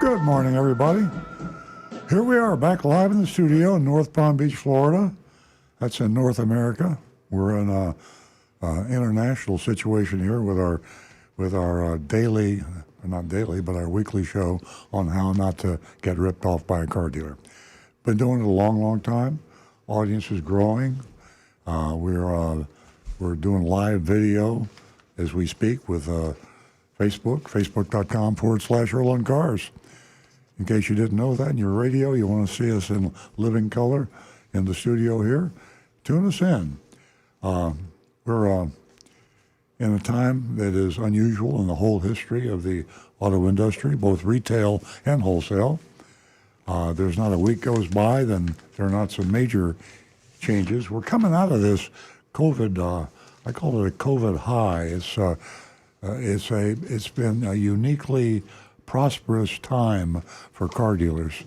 Good morning, everybody. Here we are, back live in the studio in North Palm Beach, Florida. That's in North America. We're in a international situation here with our daily, not daily, but our weekly show on how not to get ripped off by a car dealer. Been doing it a long, long time. Audience is growing. We're doing live video as we speak with facebook.com/Earl on Cars. In case you didn't know that, in your radio, you want to see us in living color in the studio here, tune us in. We're in a time that is unusual in the whole history of the auto industry, both retail and wholesale. There's not a week goes by, then there are not some major changes. We're coming out of this COVID, I call it a COVID high. It's been a uniquely prosperous time for car dealers.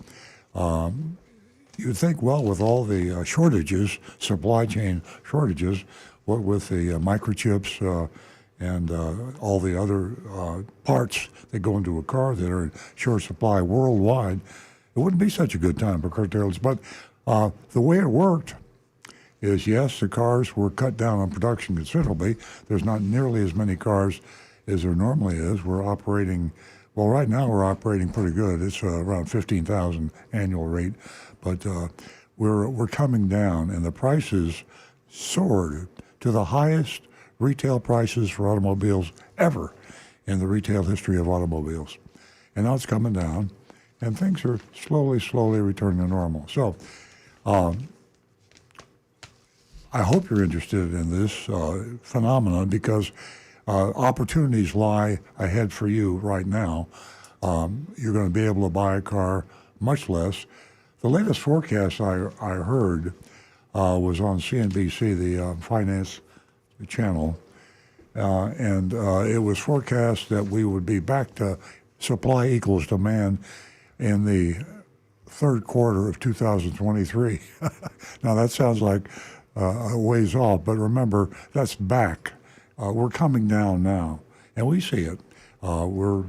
You'd think, well, with all the shortages, supply chain shortages, what with the microchips and all the other parts that go into a car that are in short supply worldwide, it wouldn't be such a good time for car dealers. But the way it worked is, yes, the cars were cut down on production considerably. There's not nearly as many cars as there normally is. We're operating, well, right now we're operating pretty good. It's around 15,000 annual rate, but we're coming down, and the prices soared to the highest retail prices for automobiles ever in the retail history of automobiles. And now it's coming down, and things are slowly returning to normal. So I hope you're interested in this phenomenon, because opportunities lie ahead for you right now. You're going to be able to buy a car much less. The latest forecast I heard was on CNBC, the finance channel, and it was forecast that we would be back to supply equals demand in the third quarter of 2023. Now that sounds like a ways off, but remember, that's back. We're coming down now, and we see it. We're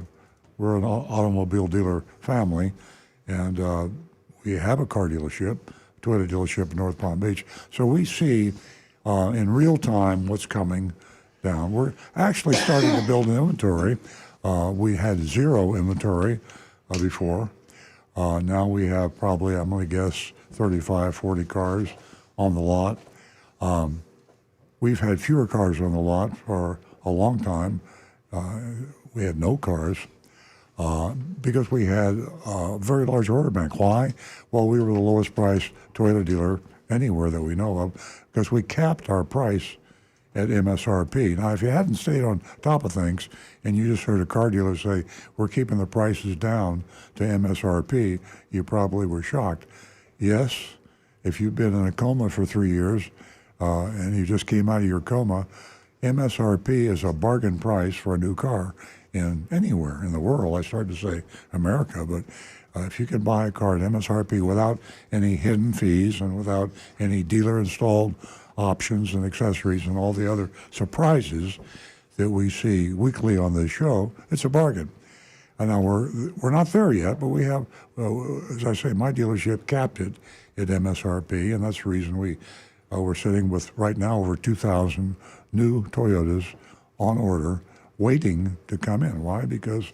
an automobile dealer family, and we have a car dealership, Toyota dealership in North Palm Beach. So we see in real time what's coming down. We're actually starting to build an inventory. We had zero inventory before. Now we have probably, I'm going to guess, 35, 40 cars on the lot. We've had fewer cars on the lot for a long time. We had no cars because we had a very large order bank. Why? Well, we were the lowest priced Toyota dealer anywhere that we know of, because we capped our price at MSRP. Now, if you hadn't stayed on top of things and you just heard a car dealer say, we're keeping the prices down to MSRP, you probably were shocked. Yes, if you've been in a coma for 3 years, and you just came out of your coma, MSRP is a bargain price for a new car in anywhere in the world. I started to say America, but if you can buy a car at MSRP without any hidden fees and without any dealer-installed options and accessories and all the other surprises that we see weekly on this show, it's a bargain. And now we're not there yet, but we have, as I say, my dealership capped it at MSRP, and that's the reason we're sitting with, right now, over 2,000 new Toyotas on order waiting to come in. Why? Because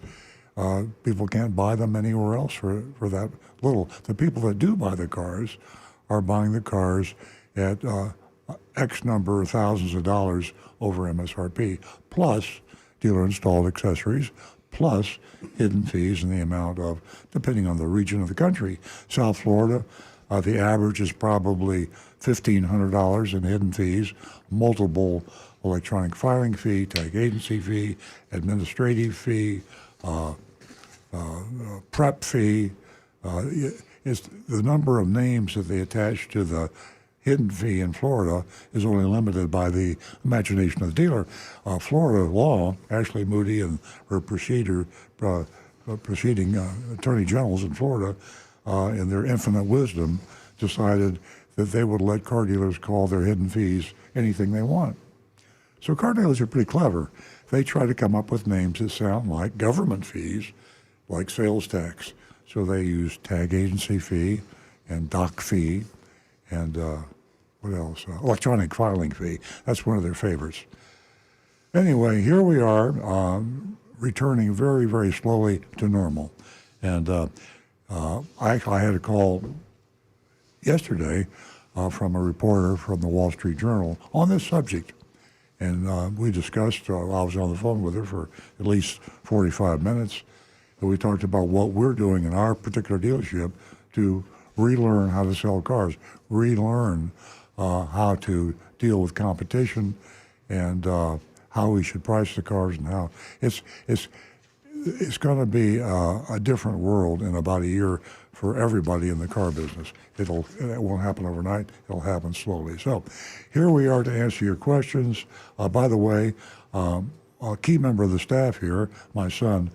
people can't buy them anywhere else for that little. The people that do buy the cars are buying the cars at X number of thousands of dollars over MSRP, plus dealer-installed accessories, plus hidden fees in the amount of, depending on the region of the country. South Florida, the average is probably $1,500 in hidden fees, multiple electronic filing fee, tag agency fee, administrative fee, prep fee. It's the number of names that they attach to the hidden fee in Florida is only limited by the imagination of the dealer. Florida law, Ashley Moody and her preceding attorney generals in Florida, in their infinite wisdom, decided that they would let car dealers call their hidden fees anything they want. So car dealers are pretty clever. They try to come up with names that sound like government fees, like sales tax, So they use tag agency fee and doc fee and what else? Electronic filing fee. That's one of their favorites. Anyway, here we are, returning very, very slowly to normal. And I had a call yesterday from a reporter from the Wall Street Journal on this subject. And we discussed, I was on the phone with her for at least 45 minutes, and we talked about what we're doing in our particular dealership to relearn how to sell cars, relearn how to deal with competition, and how we should price the cars, and how it's going to be a different world in about a year for everybody in the car business. It won't happen overnight. It'll happen slowly. So here we are to answer your questions. By the way, a key member of the staff here, my son,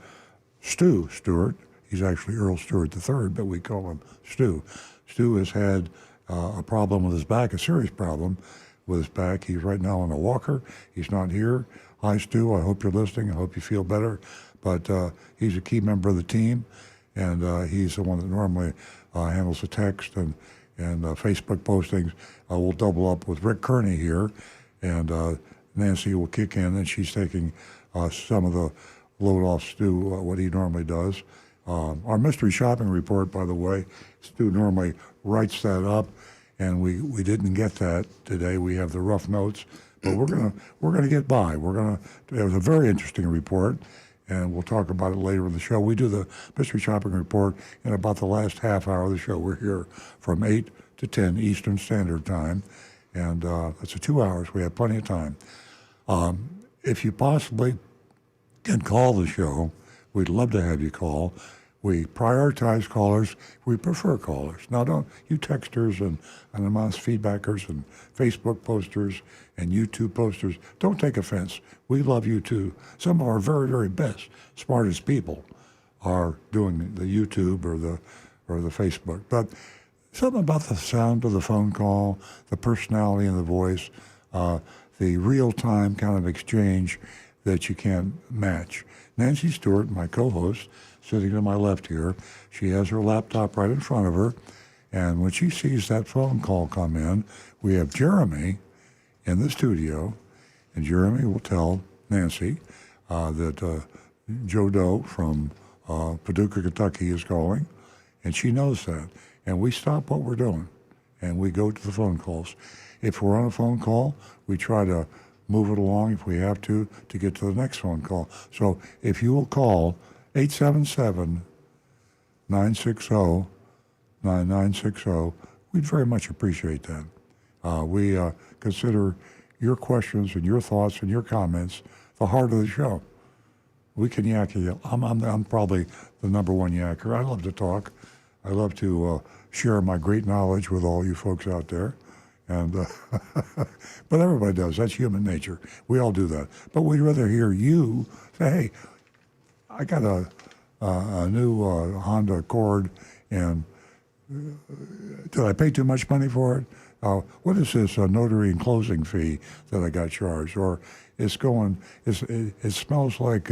Stu Stewart, he's actually Earl Stewart III, but we call him Stu. Stu has had a problem with his back, a serious problem with his back. He's right now on a walker. He's not here. Hi, Stu. I hope you're listening. I hope you feel better. But he's a key member of the team, and he's the one that normally handles the text and Facebook postings. We'll double up with Rick Kearney here, and Nancy will kick in, and she's taking some of the load off Stu, what he normally does. Our mystery shopping report, by the way, Stu normally writes that up, and we didn't get that today. We have the rough notes, but we're gonna get by. It was a very interesting report, and we'll talk about it later in the show. We do the mystery shopping report in about the last half hour of the show. We're here from 8 to 10 Eastern Standard Time, and that's 2 hours. We have plenty of time. If you possibly can call the show, we'd love to have you call. We prioritize callers. We prefer callers. Now, don't you texters and anonymous feedbackers and Facebook posters and YouTube posters, don't take offense. We love you too. Some of our very, very best, smartest people are doing the YouTube or the Facebook. But something about the sound of the phone call, the personality in the voice, the real-time kind of exchange that you can't match. Nancy Stewart, my co-host, sitting to my left here, she has her laptop right in front of her, and when she sees that phone call come in, we have Jeremy in the studio, and Jeremy will tell Nancy that Joe Doe from Paducah, Kentucky is calling, and she knows that. And we stop what we're doing, and we go to the phone calls. If we're on a phone call, we try to move it along if we have to get to the next phone call. So if you will call 877-960-9960, we'd very much appreciate that. We consider your questions and your thoughts and your comments the heart of the show. We can yak you. I'm probably the number one yacker. I love to talk. I love to share my great knowledge with all you folks out there. And but everybody does. That's human nature. We all do that. But we'd rather hear you say, hey, I got a new Honda Accord, and did I pay too much money for it? What is this notary and closing fee that I got charged? Or it smells like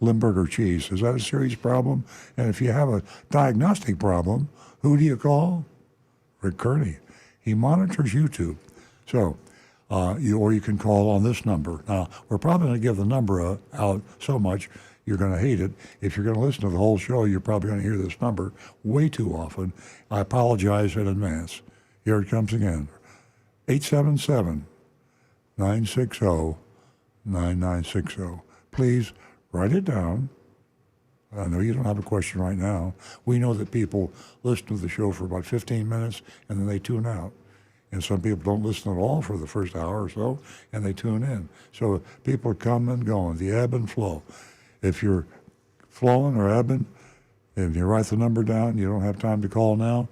Limburger cheese. Is that a serious problem? And if you have a diagnostic problem, who do you call? Rick Kearney. He monitors YouTube. So, you can call on this number. Now, we're probably going to give the number out so much you're going to hate it. If you're going to listen to the whole show, you're probably going to hear this number way too often. I apologize in advance. Here it comes again. 877-960-9960. Please write it down. I know you don't have a question right now. We know that people listen to the show for about 15 minutes and then they tune out. And some people don't listen at all for the first hour or so, and they tune in. So people are coming and going, the ebb and flow. If you're flowing or ebbing, and you write the number down, you don't have time to call now,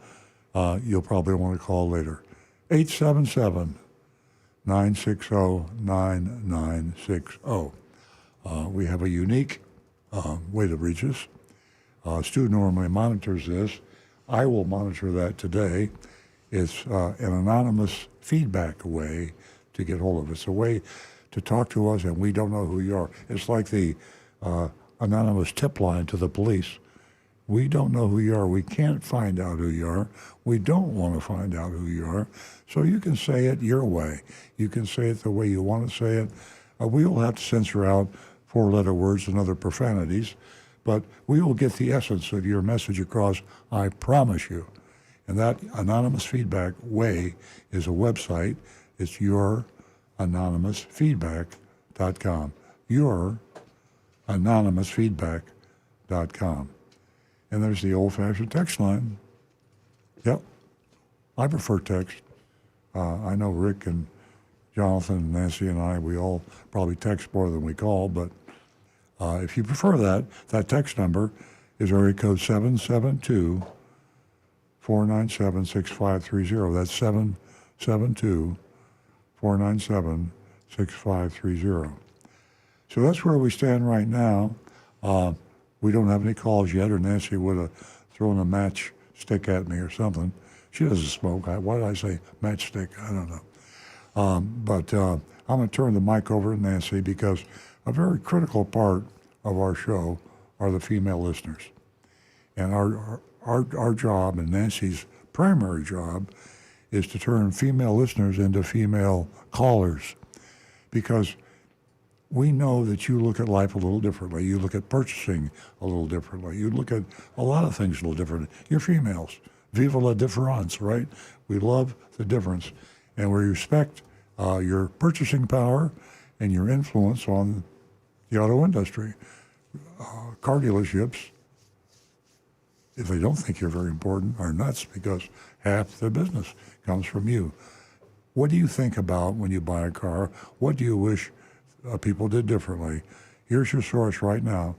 you'll probably want to call later. 877-960-9960. We have a unique way to reach us. Stu normally monitors this. I will monitor that today. It's an anonymous feedback way to get hold of us. It's a way to talk to us, and we don't know who you are. It's like the anonymous tip line to the police. We don't know who you are. We can't find out who you are. We don't want to find out who you are. So you can say it your way. You can say it the way you want to say it. We will have to censor out four-letter words and other profanities, but we will get the essence of your message across, I promise you. And that anonymous feedback way is a website. It's youranonymousfeedback.com. Youranonymousfeedback.com. And there's the old-fashioned text line. Yep, I prefer text. I know Rick and Jonathan and Nancy and I, we all probably text more than we call, but if you prefer that, that text number is area code 772-497-6530. That's 772-497-6530. So that's where we stand right now. We don't have any calls yet, or Nancy would have thrown a matchstick at me or something. She doesn't smoke. Why did I say matchstick? I don't know. But I'm going to turn the mic over to Nancy because a very critical part of our show are the female listeners. And our job, and Nancy's primary job, is to turn female listeners into female callers, because we know that you look at life a little differently. You look at purchasing a little differently. You look at a lot of things a little differently. You're females. Vive la différence, right? We love the difference, and we respect your purchasing power and your influence on the auto industry. Car dealerships, if they don't think you're very important, are nuts, because half the business comes from you. What do you think about when you buy a car? What do you wish people did differently? Here's your source right now,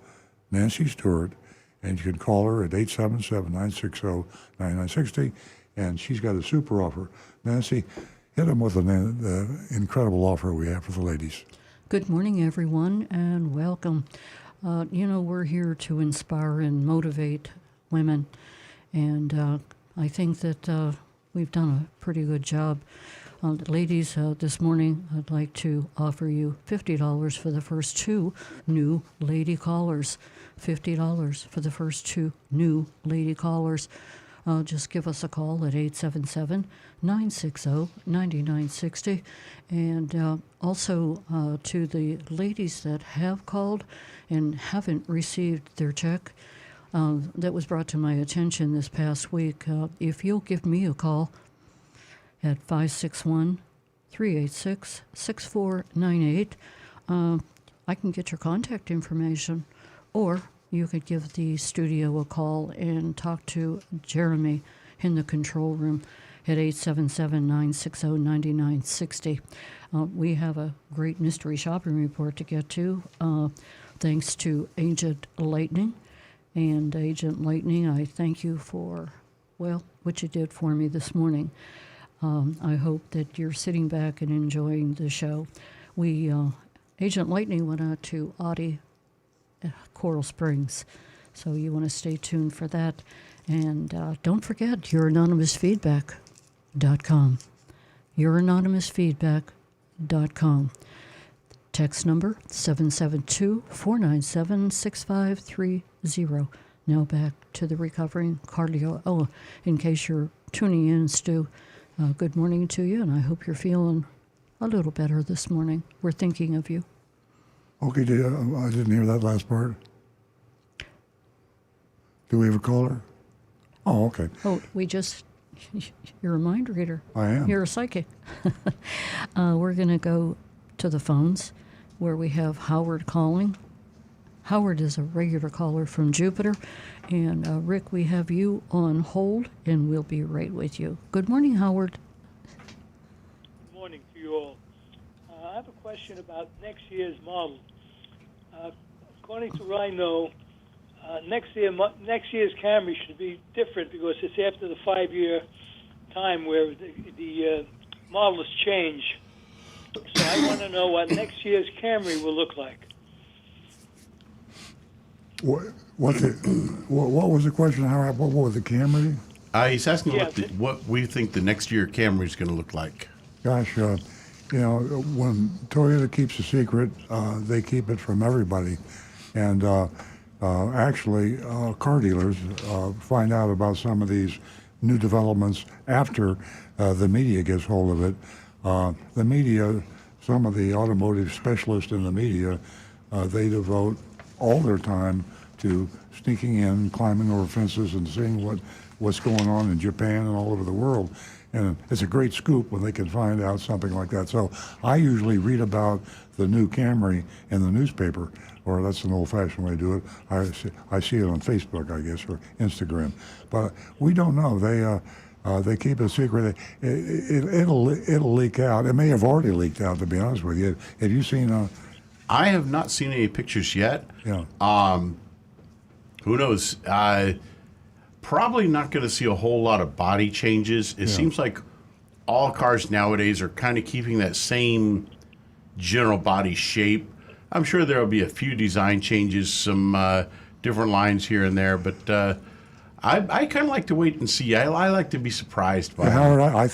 Nancy Stewart, and you can call her at 877-960-9960, and she's got a super offer. Nancy, hit them with the incredible offer we have for the ladies. Good morning, everyone, and welcome. We're here to inspire and motivate women, and I think that we've done a pretty good job. Ladies, this morning I'd like to offer you $50 for the first two new lady callers. $50 for the first two new lady callers. Just give us a call at 877-960-9960. And also to the ladies that have called and haven't received their check, that was brought to my attention this past week. If you'll give me a call at 561-386-6498, I can get your contact information, or you could give the studio a call and talk to Jeremy in the control room at 877-960-9960. We have a great mystery shopping report to get to, thanks to Agent Lightning. And Agent Lightning, I thank you for, what you did for me this morning. I hope that you're sitting back and enjoying the show. Agent Lightning went out to Audie, Coral Springs, so you want to stay tuned for that. And don't forget, youranonymousfeedback.com. Youranonymousfeedback.com. Text number 772-497-6530. Now back to the recovering cardio. Oh, in case you're tuning in, Stu, good morning to you, and I hope you're feeling a little better this morning. We're thinking of you. Okay, I didn't hear that last part. Do we have a caller? Oh, okay. Oh, you're a mind reader. I am. You're a psychic. We're going to go to the phones where we have Howard calling. Howard is a regular caller from Jupiter. And Rick, we have you on hold, and we'll be right with you. Good morning, Howard. Good morning to you all. I have a question about next year's model. According to what I know, next year's Camry should be different because it's after the 5-year time where the models change. So I want to know what next year's Camry will look like. What was the question? What was the Camry? He's asking what we think the next year Camry is going to look like. Gosh, when Toyota keeps a secret, they keep it from everybody. And actually, car dealers find out about some of these new developments after the media gets hold of it. The media, some of the automotive specialists in the media, they devote all their time to sneaking in, climbing over fences, and seeing what's going on in Japan and all over the world. And it's a great scoop when they can find out something like that. So I usually read about the new Camry in the newspaper, or that's an old-fashioned way to do it. I see it on Facebook, I guess, or Instagram. But we don't know. They keep it secret. It'll leak out. It may have already leaked out, to be honest with you. Have you seen? I have not seen any pictures yet. Yeah. Who knows? Probably not going to see a whole lot of body changes. It seems like all cars nowadays are kind of keeping that same general body shape. I'm sure there will be a few design changes, some different lines here and there, but I kind of like to wait and see. I like to be surprised by it. Howard, I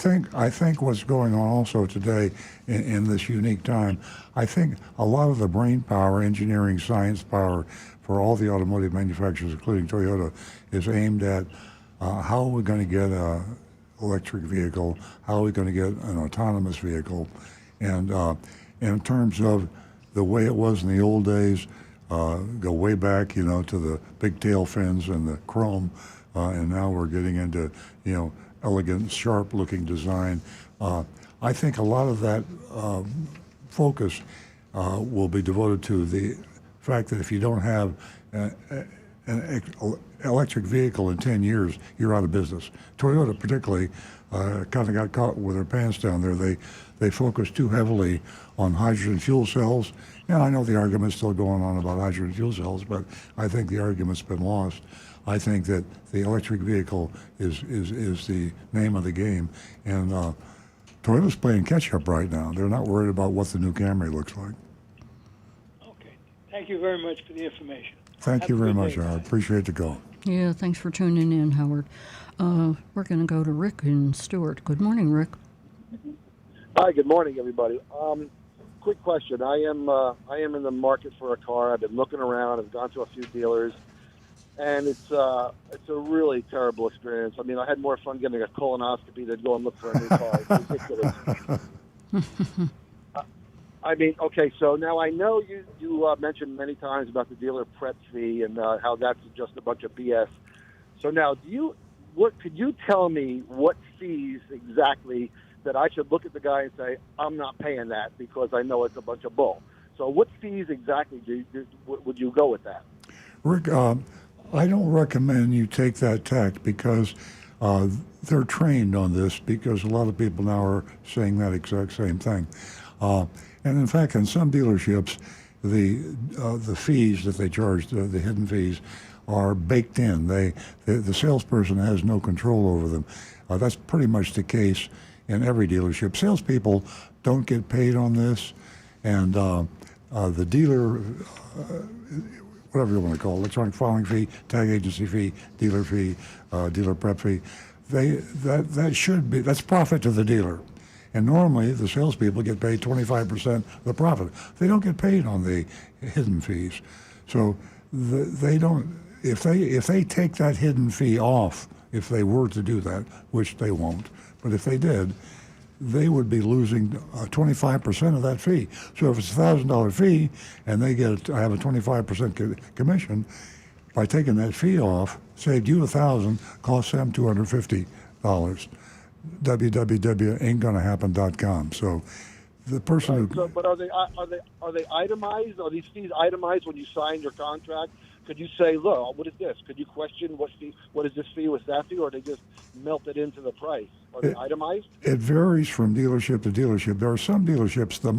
think what's going on also today in this unique time, I think a lot of the brain power, engineering, science power for all the automotive manufacturers, including Toyota, is aimed at how are we going to get an electric vehicle, how are we going to get an autonomous vehicle, and in terms of the way it was in the old days, go way back, to the big tail fins and the chrome, and now we're getting into, elegant, sharp-looking design. I think a lot of that focus will be devoted to the fact that if you don't have an electric vehicle in 10 years, you're out of business. Toyota particularly kind of got caught with their pants down there. They focused too heavily on hydrogen fuel cells. And I know the argument's still going on about hydrogen fuel cells, but I think the argument's been lost. I think that the electric vehicle is the name of the game. And Toyota's playing catch-up right now. They're not worried about what the new Camry looks like. Okay. Thank you very much for the information. Thank you Have a very good much, day. Howard. Appreciate the call. Yeah, thanks for tuning in, Howard. We're going to go to Rick in Stewart. Good morning, Rick. Hi, good morning, everybody. Quick question. I am in the market for a car. I've been looking around. I've gone to a few dealers, and it's a really terrible experience. I mean, I had more fun getting a colonoscopy than go and look for a new car. It's ridiculous. I mean, okay, so now I know you mentioned many times about the dealer prep fee and how that's just a bunch of BS. So now, could you tell me what fees exactly that I should look at the guy and say, I'm not paying that because I know it's a bunch of bull? So what fees exactly would you go with that? Rick, I don't recommend you take that tack because they're trained on this, because a lot of people now are saying that exact same thing. And in fact, in some dealerships, the fees that they charge, the hidden fees, are baked in. The salesperson has no control over them. That's pretty much the case in every dealership. Salespeople don't get paid on this, and the dealer, whatever you want to call it, electronic filing fee, tag agency fee, dealer prep fee, that's profit to the dealer. And normally the salespeople get paid 25% of the profit. They don't get paid on the hidden fees. So they don't. If they take that hidden fee off, if they were to do that, which they won't, but if they did, they would be losing 25% of that fee. So if it's a $1,000 fee and they have a 25% commission, by taking that fee off, saved you $1,000, cost them $250. www.ain'tgonnahappen.com. So the person who... But are they itemized? Are these fees itemized when you sign your contract? Could you say, look, what is this? Could you question what is this fee, what's that fee, or they just melt it into the price? Are they itemized? It varies from dealership to dealership. There are some dealerships, the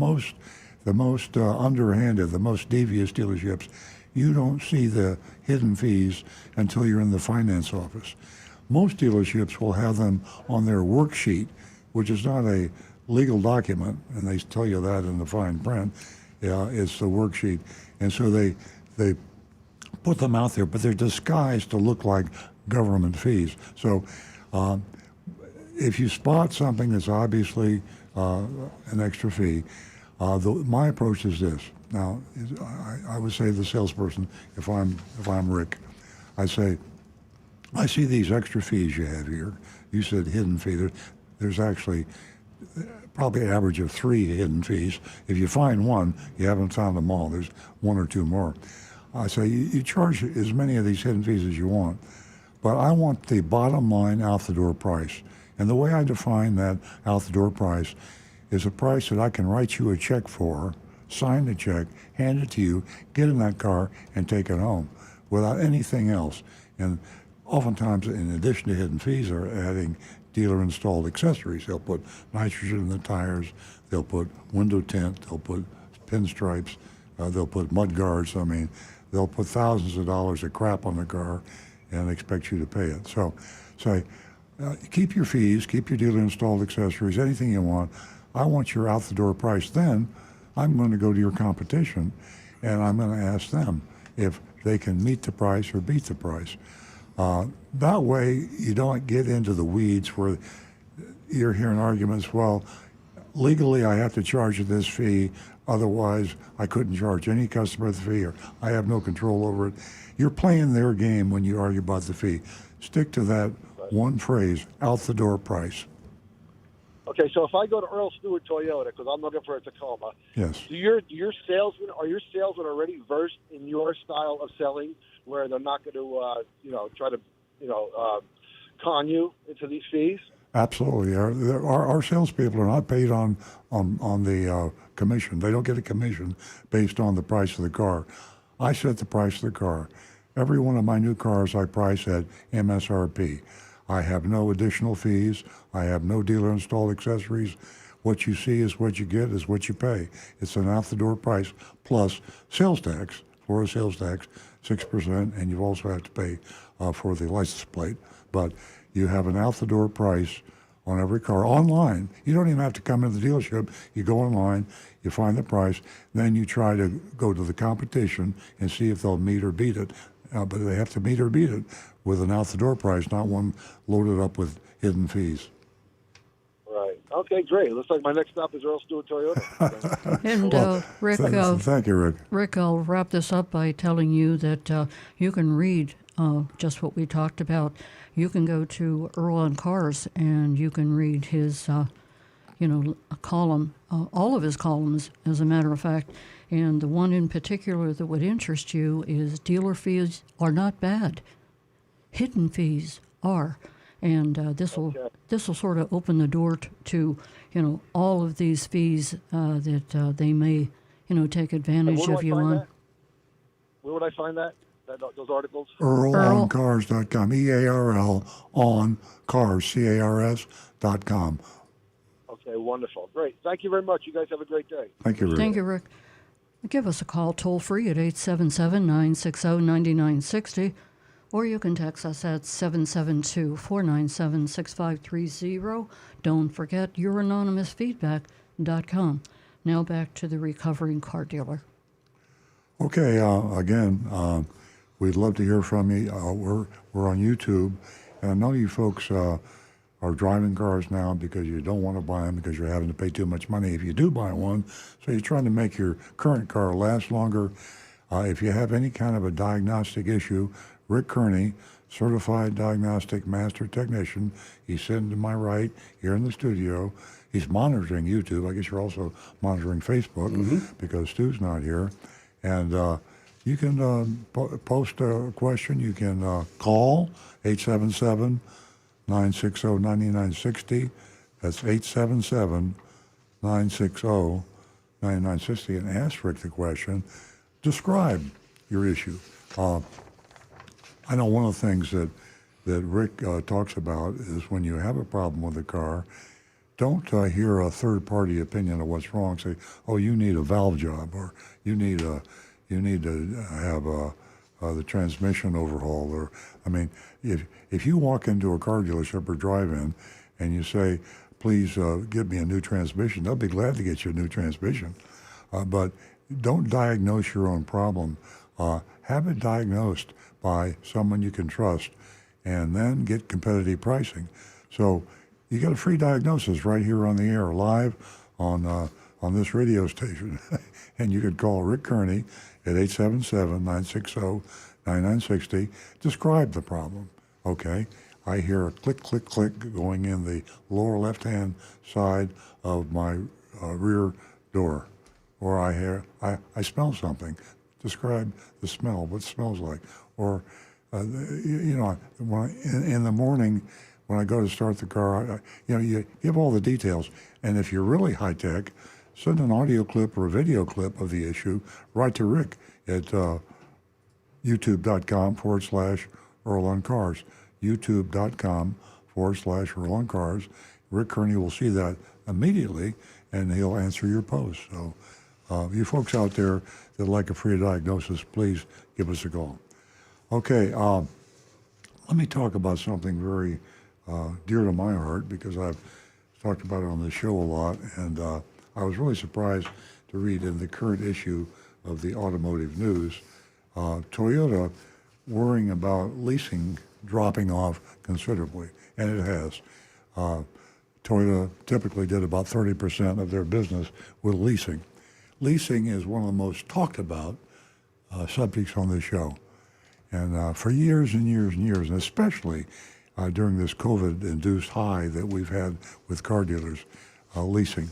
most underhanded, the most devious dealerships, you don't see the hidden fees until you're in the finance office. Most dealerships will have them on their worksheet, which is not a legal document, and they tell you that in the fine print. It's the worksheet. And so they put them out there, but they're disguised to look like government fees. So if you spot something that's obviously an extra fee, My approach is this. Now, I would say to the salesperson, if I'm Rick, I say, I see these extra fees you have here. You said hidden fee. There's actually probably an average of 3 hidden fees. If you find one, you haven't found them all. There's 1 or 2 more. I say you charge as many of these hidden fees as you want, but I want the bottom line out the door price. And the way I define that out the door price is a price that I can write you a check for, sign the check, hand it to you, get in that car, and take it home without anything else. And oftentimes, in addition to hidden fees, they're adding dealer-installed accessories. They'll put nitrogen in the tires, they'll put window tint, they'll put pinstripes, they'll put mud guards. I mean, they'll put thousands of dollars of crap on the car and expect you to pay it. So say, keep your fees, keep your dealer-installed accessories, anything you want. I want your out-the-door price. Then I'm going to go to your competition, and I'm going to ask them if they can meet the price or beat the price. That way, you don't get into the weeds where you're hearing arguments, well, legally I have to charge you this fee, otherwise I couldn't charge any customer the fee, or I have no control over it. You're playing their game when you argue about the fee. Stick to that one phrase, out the door price. Okay, so if I go to Earl Stewart Toyota because I'm looking for a Tacoma, Yes. do your salesmen already versed in your style of selling, where they're not going to try to con you into these fees? Absolutely. Our salespeople are not paid on the commission. They don't get a commission based on the price of the car. I set the price of the car. Every one of my new cars I price at MSRP. I have no additional fees. I have no dealer-installed accessories. What you see is what you get, is what you pay. It's an out-the-door price plus sales tax, Florida sales tax, 6%, and you also have to pay for the license plate. But you have an out-the-door price on every car online. You don't even have to come into the dealership. You go online, you find the price, then you try to go to the competition and see if they'll meet or beat it. But they have to meet or beat it with an out-the-door price, not one loaded up with hidden fees. Right. Okay, great. Looks like my next stop is Earl Stewart Toyota. And Rick, Thank you, Rick. Rick, I'll wrap this up by telling you that you can read just what we talked about. You can go to Earl on Cars and you can read his, column, all of his columns, as a matter of fact. And the one in particular that would interest you is dealer fees are not bad. Hidden fees are. And this will sort of open the door to all of these fees that they may take advantage of you on. Where would I find that? Those articles? EarlOnCars.com. EARL on cars, CARS.com. Okay, wonderful. Great. Thank you very much. You guys have a great day. Thank you, Rick. Thank you, Rick. Give us a call toll free at 877-960-9960, or you can text us at 772-497-6530. Don't forget youranonymousfeedback.com. Now back to the recovering car dealer. Okay, again, we'd love to hear from you. We're on YouTube, and I know you folks are driving cars now because you don't want to buy them because you're having to pay too much money if you do buy one. So you're trying to make your current car last longer. If you have any kind of a diagnostic issue, Rick Kearney, certified diagnostic master technician, he's sitting to my right here in the studio. He's monitoring YouTube. I guess you're also monitoring Facebook because Stu's not here. And you can post a question. You can call 877-960-9960. That's 877-960-9960, and ask Rick the question. Describe your issue. I know one of the things that Rick talks about is when you have a problem with a car, don't hear a third-party opinion of what's wrong. Say, oh, you need a valve job, or you need to have the transmission overhauled. Or, I mean, if you walk into a car dealership or drive-in and you say, please give me a new transmission, they'll be glad to get you a new transmission. But don't diagnose your own problem. Have it diagnosed by someone you can trust, and then get competitive pricing. So you get a free diagnosis right here on the air, live on on this radio station. And you could call Rick Kearney at 877-960-9960. Describe the problem. Okay, I hear a click, click, click going in the lower left-hand side of my rear door. Or I smell something. Describe the smell, what it smells like. Or, in the morning when I go to start the car, you give all the details. And if you're really high-tech, send an audio clip or a video clip of the issue right to Rick at youtube.com/Earl on Cars. youtube.com/Earl on Cars. Rick Kearney will see that immediately, and he'll answer your post. So you folks out there that like a free diagnosis, please give us a call. Okay, let me talk about something very dear to my heart, because I've talked about it on the show a lot, and I was really surprised to read in the current issue of the Automotive News, Toyota worrying about leasing dropping off considerably, and it has. Toyota typically did about 30% of their business with leasing. Leasing is one of the most talked about subjects on this show. And for years and years and years, and especially during this COVID-induced high that we've had with car dealers, leasing,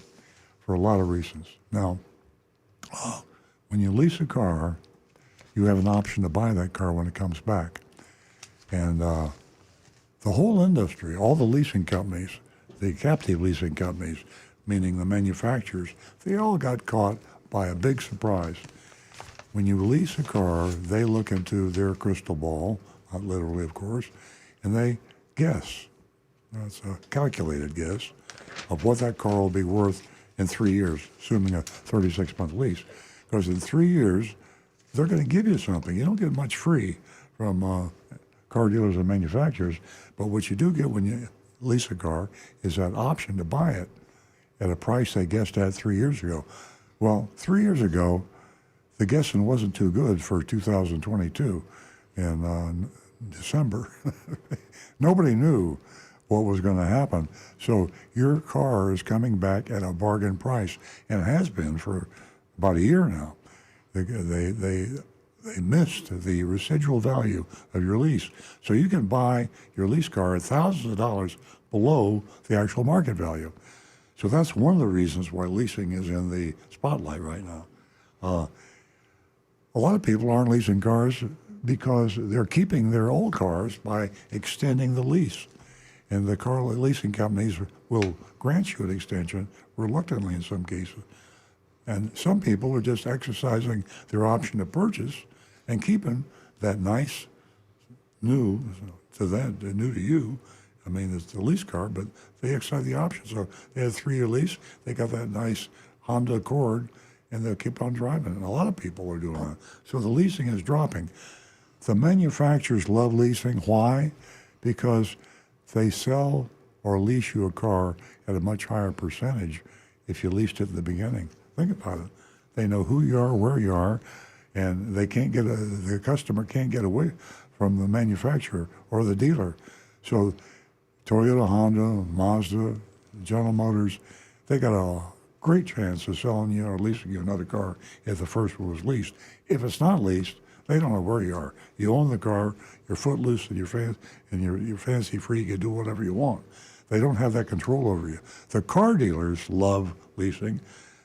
for a lot of reasons. Now, when you lease a car, you have an option to buy that car when it comes back. And the whole industry, all the leasing companies, the captive leasing companies, meaning the manufacturers, they all got caught by a big surprise. When you lease a car, they look into their crystal ball, not literally, of course, and they guess. It's a calculated guess of what that car will be worth in 3 years, assuming a 36-month lease. Because in 3 years, they're going to give you something. You don't get much free from car dealers and manufacturers, but what you do get when you lease a car is that option to buy it at a price they guessed at 3 years ago. Well, 3 years ago, the guessing wasn't too good for 2022 in December. Nobody knew what was going to happen. So your car is coming back at a bargain price, and it has been for about a year now. They missed the residual value of your lease. So you can buy your lease car at thousands of dollars below the actual market value. So that's one of the reasons why leasing is in the spotlight right now. A lot of people aren't leasing cars because they're keeping their old cars by extending the lease. And the car leasing companies will grant you an extension, reluctantly in some cases. And some people are just exercising their option to purchase and keeping that nice, new to them, new to you. I mean, it's the lease car, but they exercise the option. So they had a 3-year lease. They got that nice Honda Accord, and they'll keep on driving. And a lot of people are doing that. So the leasing is dropping. The manufacturers love leasing. Why? Because they sell or lease you a car at a much higher percentage if you leased it in the beginning. Think about it. They know who you are, where you are, and they can't get the customer can't get away from the manufacturer or the dealer. So Toyota, Honda, Mazda, General Motors, they got a great chance of selling you or leasing you another car if the first one was leased. If it's not leased, they don't know where you are. You own the car, you're footloose and you're fancy free, you can do whatever you want. They don't have that control over you. The car dealers love leasing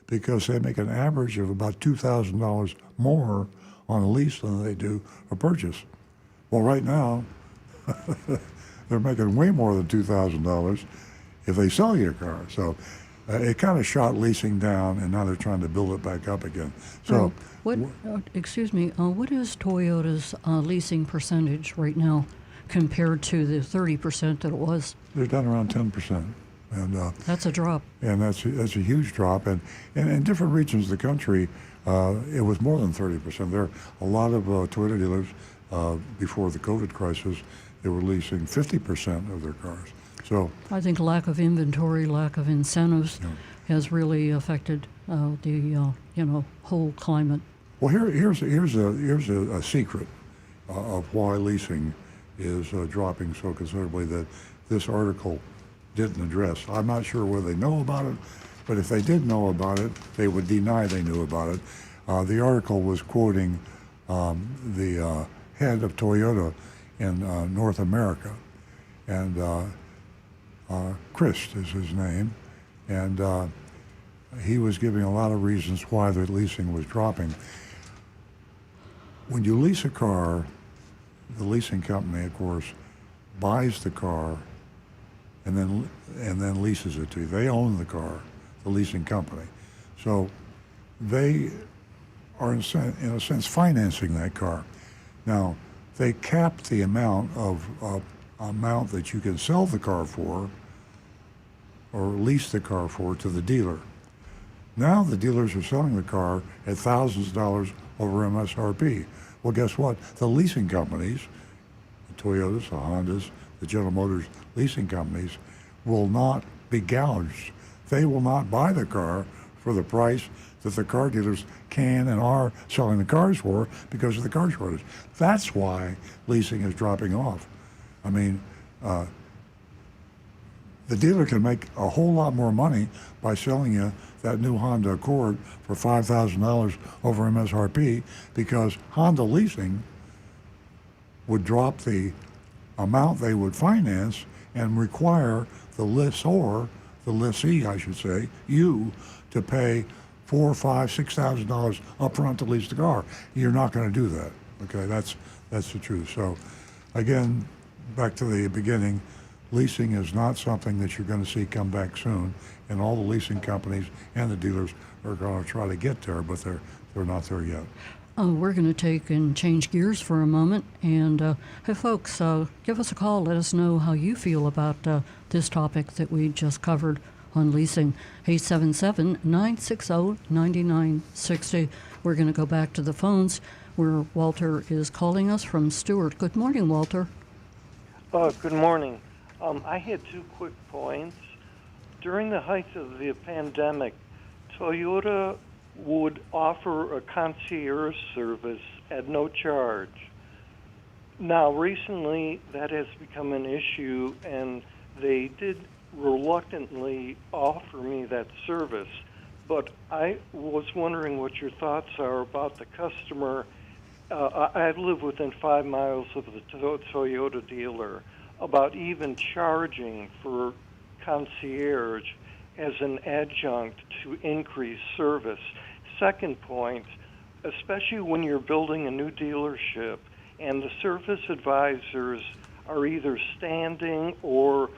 because they make an average of about $2,000 more on a lease than they do a purchase. Well, right now, they're making way more than $2,000 if they sell you a car. So it kind of shot leasing down, and now they're trying to build it back up again. So, what is Toyota's leasing percentage right now compared to the 30% that it was? they're down around 10%. And That's a drop. and that's a huge drop. And in different regions of the country, it was more than 30%. There are a lot of Toyota dealers before the COVID crisis, they were leasing 50% of their cars. So I think lack of inventory, lack of incentives has really affected the whole climate. well, here's a secret of why leasing is dropping so considerably that this article didn't address. I'm not sure whether they know about it, But if they did know about it, they would deny they knew about it. The article was quoting the head of Toyota in North America, and Chris is his name, and he was giving a lot of reasons why the leasing was dropping. When you lease a car, the leasing company, of course, buys the car and then leases it to you. They own the car, the leasing company. So they are in a sense financing that car. Now, they cap the amount that you can sell the car for or lease the car for to the dealer. Now the dealers are selling the car at thousands of dollars over MSRP. Well, guess what? The leasing companies, the Toyotas, the Hondas, the General Motors leasing companies, will not be gouged. They will not buy the car for the price that the car dealers can and are selling the cars for because of the car shortage. That's why leasing is dropping off. I mean, the dealer can make a whole lot more money by selling you that new Honda Accord for $5,000 over MSRP because Honda leasing would drop the amount they would finance and require the lessor, the lessee, I should say, you, to pay $4,000, $5,000, $6,000 upfront to lease the car. You're not going to do that. Okay, that's the truth. So, again, back to the beginning, leasing is not something that you're going to see come back soon, and all the leasing companies and the dealers are going to try to get there, but they're not there yet. We're going to take and change gears for a moment. And hey, folks, give us a call. Let us know how you feel about this topic that we just covered on leasing. 877-960-9960. We're going to go back to the phones where Walter is calling us from Stewart. Good morning, Walter. Good morning. I had 2 quick points. During the height of the pandemic, Toyota would offer a concierge service at no charge. Now, recently, that has become an issue, and they did reluctantly offer me that service. But I was wondering what your thoughts are about the customer. I live within 5 miles of the Toyota dealer, about even charging for concierge as an adjunct to increase service. Second point, especially when you're building a new dealership and the service advisors are either standing or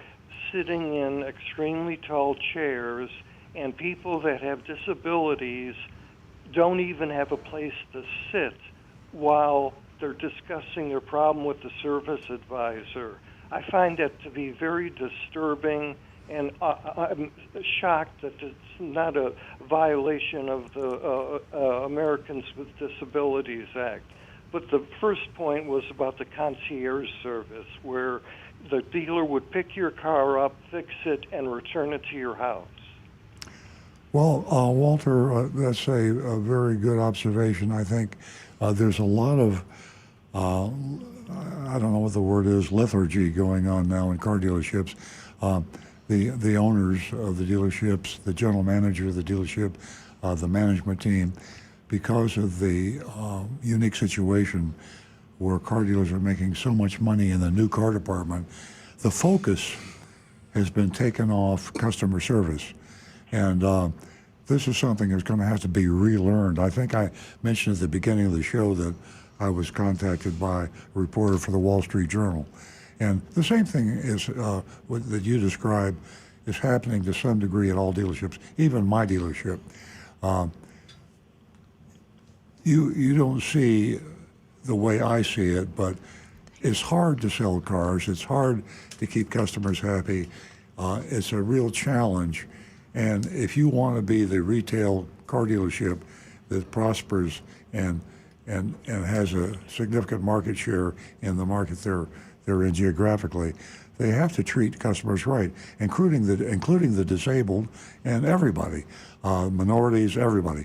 sitting in extremely tall chairs, and people that have disabilities don't even have a place to sit while they're discussing their problem with the service advisor. I find that to be very disturbing, and I'm shocked that it's not a violation of the Americans with Disabilities Act. But the first point was about the concierge service, where the dealer would pick your car up, fix it, and return it to your house. Well, Walter, that's a very good observation. I think there's a lot of, I don't know what the word is, lethargy going on now in car dealerships. The owners of the dealerships, the general manager of the dealership, the management team, because of the unique situation where car dealers are making so much money in the new car department, the focus has been taken off customer service. And this is something that's going to have to be relearned. I think I mentioned at the beginning of the show that I was contacted by a reporter for the Wall Street Journal. And the same thing is that you described is happening to some degree at all dealerships, even my dealership. You don't see the way I see it, but it's hard to sell cars. It's hard to keep customers happy. It's a real challenge. And if you want to be the retail car dealership that prospers and has a significant market share in the market they're in geographically, they have to treat customers right, including the disabled and everybody, minorities, everybody.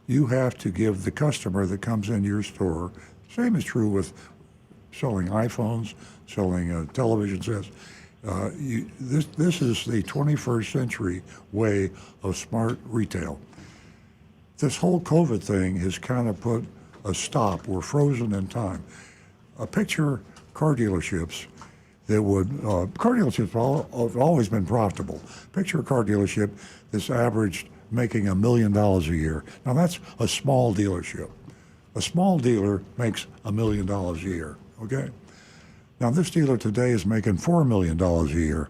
You have to give the customer that comes into your store, same is true with selling iPhones, selling television sets, This is the 21st century way of smart retail. This whole COVID thing has kind of put a stop. We're frozen in time. Picture car dealerships that would, car dealerships have always been profitable. Picture a car dealership that's averaged making $1 million a year. Now that's a small dealership. A small dealer makes $1 million a year, okay? Now this dealer today is making $4 million a year,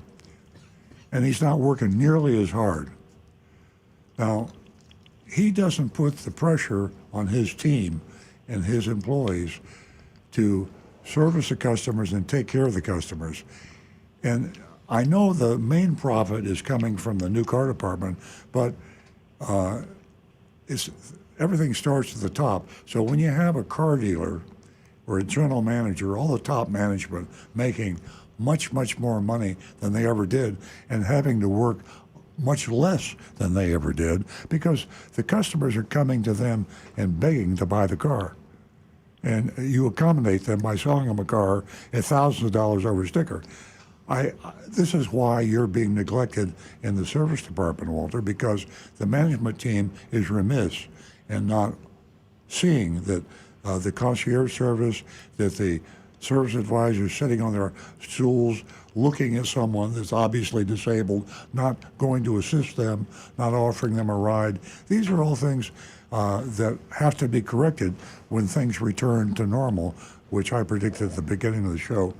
and he's not working nearly as hard. Now, he doesn't put the pressure on his team and his employees to service the customers and take care of the customers. And I know the main profit is coming from the new car department, but everything starts at the top. So when you have a car dealer or a general manager, all the top management making much, much more money than they ever did and having to work much less than they ever did because the customers are coming to them and begging to buy the car. And you accommodate them by selling them a car at thousands of dollars over a sticker. This is why you're being neglected in the service department, Walter, because the management team is remiss in not seeing that the concierge service, that the service advisors sitting on their stools looking at someone that's obviously disabled, not going to assist them, not offering them a ride. These are all things that have to be corrected when things return to normal, which I predicted at the beginning of the show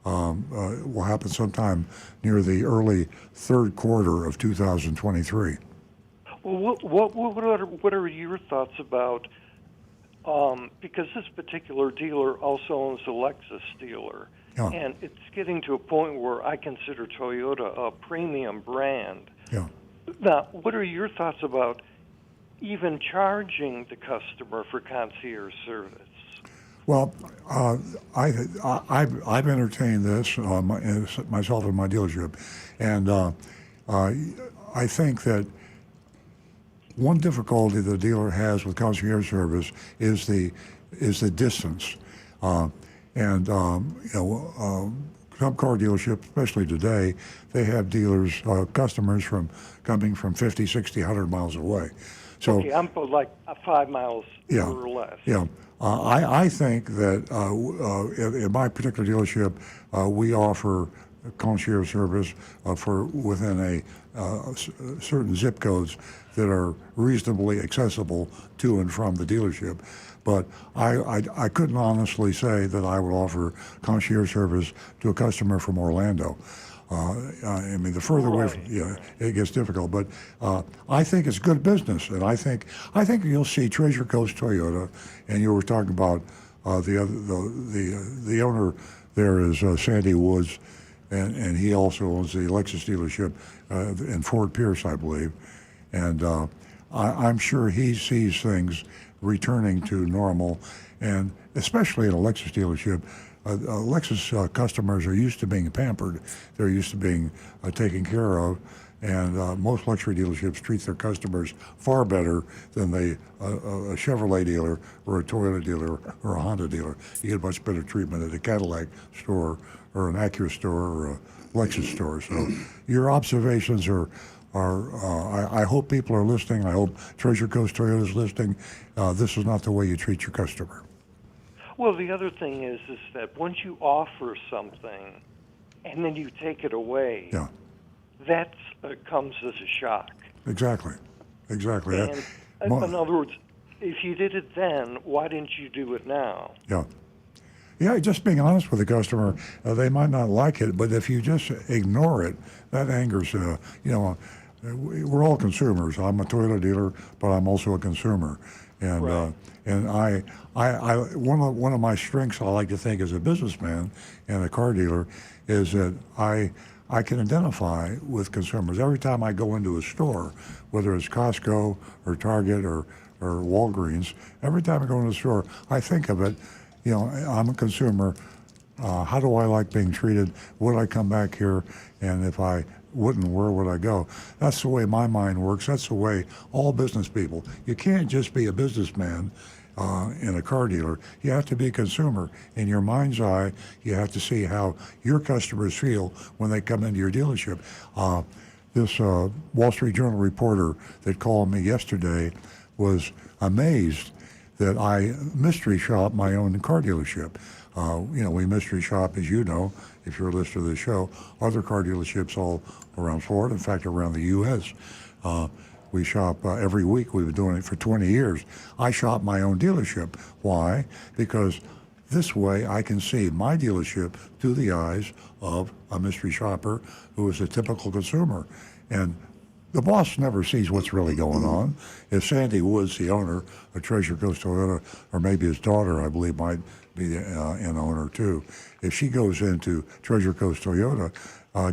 will happen sometime near the early third quarter of 2023. Well, what are your thoughts about, because this particular dealer also owns a Lexus dealer, Yeah. and it's getting to a point where I consider Toyota a premium brand. Yeah. Now, what are your thoughts about even charging the customer for concierge service? Well, I've entertained this myself in my dealership, and I think that one difficulty the dealer has with concierge service is the distance, some car dealerships, especially today, they have dealers, customers coming from 50, 60, 100 miles away. So, Okay, I'm like 5 miles yeah, or less. Yeah. I think that in my particular dealership, we offer concierge service for within certain zip codes that are reasonably accessible to and from the dealership. But I couldn't honestly say that I would offer concierge service to a customer from Orlando. I mean, the further away from, it gets difficult. But I think it's good business, and I think you'll see Treasure Coast Toyota, and you were talking about the owner there is Sandy Woods, and he also owns the Lexus dealership in Fort Pierce, I believe, and I'm sure he sees things returning to normal, and especially in a Lexus dealership. Lexus customers are used to being pampered. They're used to being taken care of, and most luxury dealerships treat their customers far better than a Chevrolet dealer or a Toyota dealer or a Honda dealer. You get much better treatment at a Cadillac store or an Acura store or a Lexus store. So your observations are I hope people are listening. I hope Treasure Coast Toyota is listening. This is not the way you treat your customer. Well, the other thing is that once you offer something and then you take it away, Yeah. that comes as a shock. Exactly. And in other words, if you did it then, why didn't you do it now? Yeah. Yeah, just being honest with the customer, they might not like it, but if you just ignore it, that angers, we're all consumers. I'm a Toyota dealer, but I'm also a consumer. And right. And I one of my strengths, I like to think, as a businessman and a car dealer, is that I can identify with consumers. Every time I go into a store, whether it's Costco or Target or Walgreens, every time I go into a store, I think of it, I'm a consumer. How do I like being treated? Would I come back here? And if I wouldn't, where would I go? That's the way my mind works. That's the way all business people. You can't just be a businessman in a car dealer. You have to be a consumer. In your mind's eye, you have to see how your customers feel when they come into your dealership. This Wall Street Journal reporter that called me yesterday was amazed that I mystery shop my own car dealership. We mystery shop, as you know, if you're a listener to the show, other car dealerships all around Florida, in fact, around the U.S. We shop every week. We've been doing it for 20 years. I shop my own dealership. Why? Because this way I can see my dealership through the eyes of a mystery shopper who is a typical consumer. And the boss never sees what's really going on. If Sandy Woods, the owner of Treasure Coast Toyota, or maybe his daughter, I believe, might be an owner too, if she goes into Treasure Coast Toyota,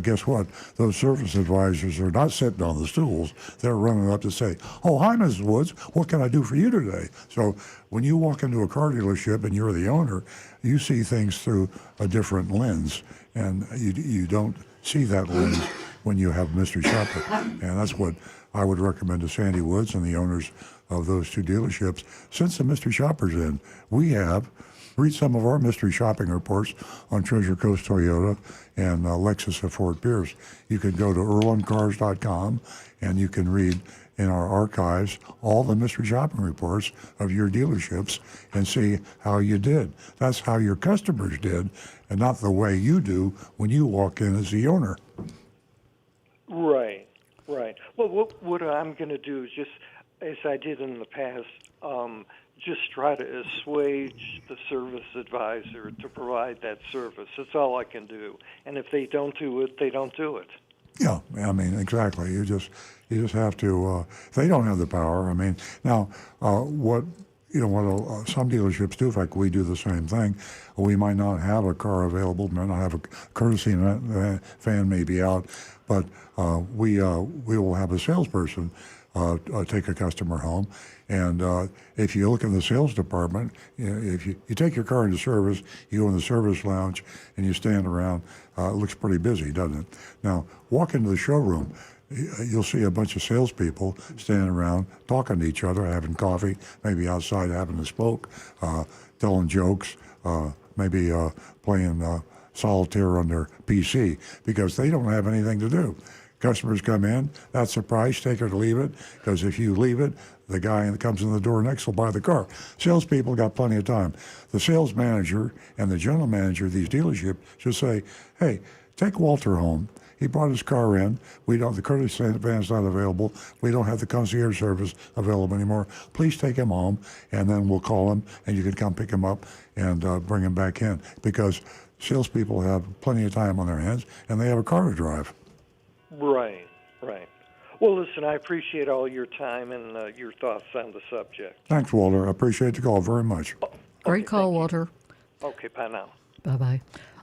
guess what? Those service advisors are not sitting on the stools. They're running up to say, "Oh, hi, Mrs. Woods. What can I do for you today?" So when you walk into a car dealership and you're the owner, you see things through a different lens, and you don't see that lens when you have mystery shopper. And that's what I would recommend to Sandy Woods and the owners of those two dealerships. Since the mystery shopper's in, read some of our mystery shopping reports on Treasure Coast Toyota and Lexus at Fort Pierce. You can go to earloncars.com and you can read in our archives all the mystery shopping reports of your dealerships and see how you did. That's how your customers did, and not the way you do when you walk in as the owner. Right, right. Well, what I'm going to do is just, as I did in the past, just try to assuage the service advisor to provide that service. That's all I can do. And if they don't do it, they don't do it. Yeah, I mean, exactly. You just have to. They don't have the power. I mean, now what some dealerships do. In fact, we do the same thing. We might not have a car available. Might not have a courtesy van maybe out, but we will have a salesperson take a customer home. And if you look in the sales department, if you take your car into service, you go in the service lounge and you stand around, it looks pretty busy, doesn't it? Now, walk into the showroom, you'll see a bunch of salespeople standing around talking to each other, having coffee, maybe outside having a smoke, telling jokes, maybe playing solitaire on their PC, because they don't have anything to do. Customers come in, that's a price, take it or leave it, because if you leave it, the guy that comes in the door next will buy the car. Salespeople got plenty of time. The sales manager and the general manager of these dealerships should say, "Hey, take Walter home. He brought his car in. The courtesy van's not available. We don't have the concierge service available anymore. Please take him home, and then we'll call him, and you can come pick him up and bring him back in." Because salespeople have plenty of time on their hands, and they have a car to drive. Right, right. Well, listen, I appreciate all your time and your thoughts on the subject. Thanks, Walter. I appreciate the call very much. Great call, Walter. Okay, bye now. Bye-bye.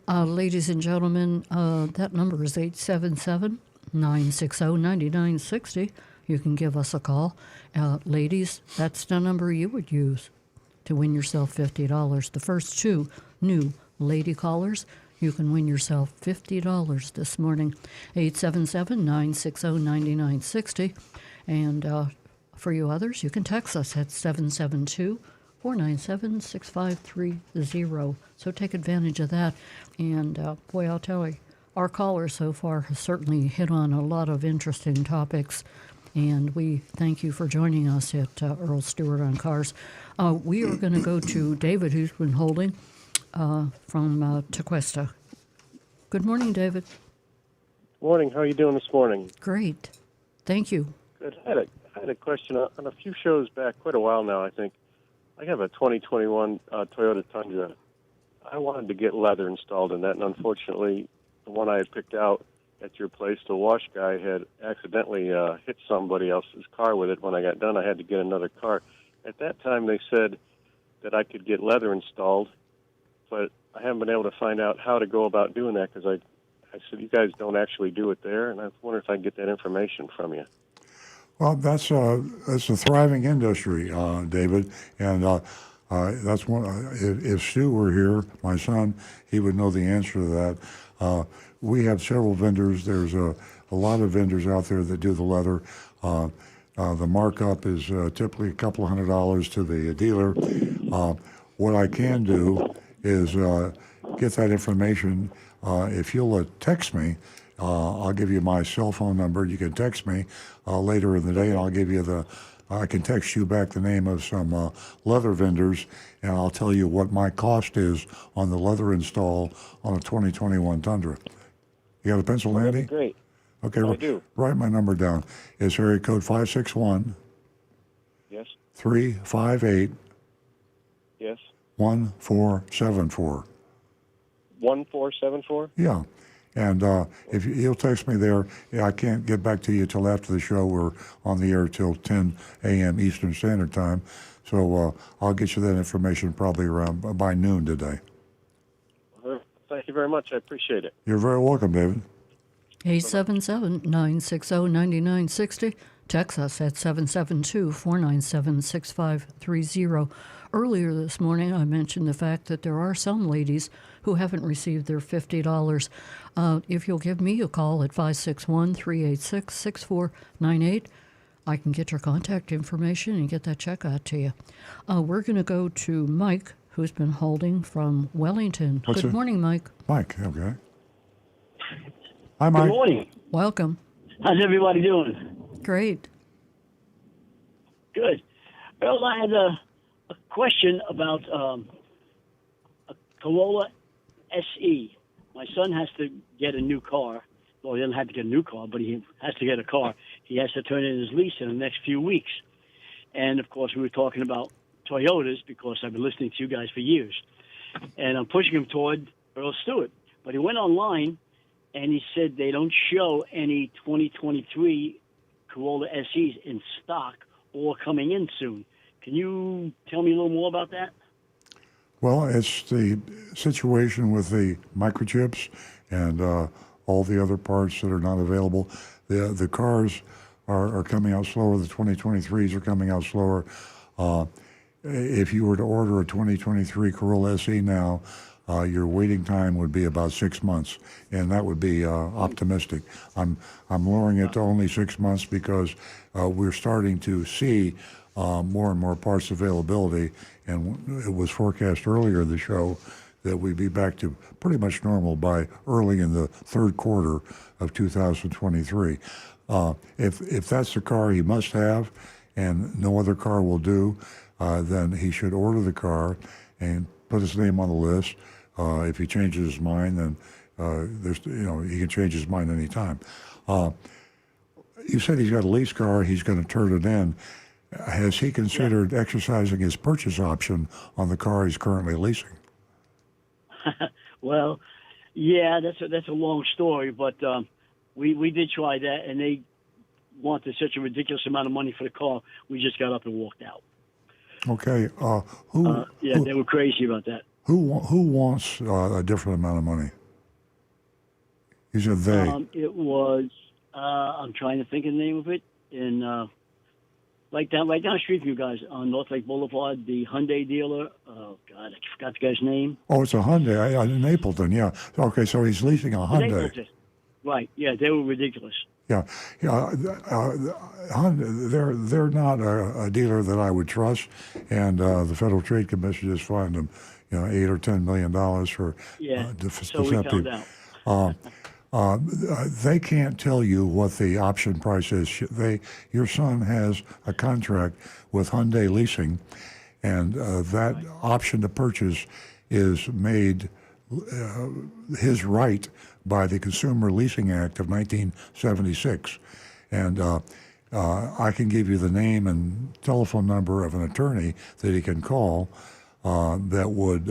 Ladies and gentlemen, that number is 877-960-9960. You can give us a call. Ladies, that's the number you would use to win yourself $50. The first two new lady callers, you can win yourself $50 this morning. 877-960-9960. And for you others, you can text us at 772-497-6530. So take advantage of that. And boy, I'll tell you, our caller so far has certainly hit on a lot of interesting topics. And we thank you for joining us at Earl Stewart on Cars. We are going to go to David, who's been holding from Tequesta. Good morning, David. Morning. How are you doing this morning? Great. Thank you. Good. I had a question. On a few shows back, quite a while now, I think, I have a 2021 Toyota Tundra. I wanted to get leather installed in that, and unfortunately, the one I had picked out at your place, the wash guy had accidentally hit somebody else's car with it. When I got done, I had to get another car. At that time, they said that I could get leather installed, but I haven't been able to find out how to go about doing that because I said, you guys don't actually do it there, and I wonder if I can get that information from you. Well, that's a thriving industry, David, and that's one. If Stu were here, my son, he would know the answer to that. We have several vendors. There's a lot of vendors out there that do the leather. The markup is typically a couple of $100 to the dealer. What I can do is get that information. If you'll text me, I'll give you my cell phone number. You can text me later in the day, and I'll give you I can text you back the name of some leather vendors, and I'll tell you what my cost is on the leather install on a 2021 Tundra. You got a pencil handy? Great. Okay, I do. write my number down. It's area code 561 Yes. 358 Yes. 1474. 1474. Yeah. And if you'll text me there, I can't get back to you till after the show. We're on the air till 10 a.m. Eastern Standard Time. So I'll get you that information probably around by noon today. Thank you very much. I appreciate it. You're very welcome, David. 877-960-9960. Text us at 772-497-6530. Earlier this morning, I mentioned the fact that there are some ladies who haven't received their $50. If you'll give me a call at 561-386-6498, I can get your contact information and get that check out to you. We're going to go to Mike, who's been holding from Wellington. Good morning, Mike. Mike, okay. Hi, Mike. Good morning. Welcome. How's everybody doing? Great. Good. Earl, I had a question about a Corolla SE. My son has to get a new car. Well, he doesn't have to get a new car, but he has to get a car. He has to turn in his lease in the next few weeks. And, of course, we were talking about Toyotas because I've been listening to you guys for years. And I'm pushing him toward Earl Stewart. But he went online, and he said they don't show any 2023 Corolla SEs in stock or coming in soon. Can you tell me a little more about that? Well, it's the situation with the microchips and all the other parts that are not available. The cars are coming out slower. The 2023s are coming out slower. If you were to order a 2023 Corolla SE now, your waiting time would be about 6 months, and that would be optimistic. I'm lowering it to only 6 months because we're starting to see more and more parts availability, and it was forecast earlier in the show that we'd be back to pretty much normal by early in the third quarter of 2023. If that's the car he must have and no other car will do, then he should order the car and put his name on the list. If he changes his mind, then he can change his mind anytime. You said he's got a lease car, he's going to turn it in. Has he considered exercising his purchase option on the car he's currently leasing? Well, yeah, that's a long story, but we did try that, and they wanted such a ridiculous amount of money for the car. We just got up and walked out. Okay. They were crazy about that. Who wants a different amount of money? You said they. It was. I'm trying to think of the name of it. In right down the street from you guys on North Lake Boulevard, the Hyundai dealer. Oh God, I forgot the guy's name. Oh, it's a Hyundai in Napleton. Yeah. Okay, so he's leasing a Hyundai. Napleton. Right. Yeah, they were ridiculous. Yeah. Hyundai, they're not a dealer that I would trust, and the Federal Trade Commission just fined them, $8 or $10 million for so we found out. They can't tell you what the option price is. Your son has a contract with Hyundai Leasing, and that option to purchase is made his right by the Consumer Leasing Act of 1976. And I can give you the name and telephone number of an attorney that he can call that would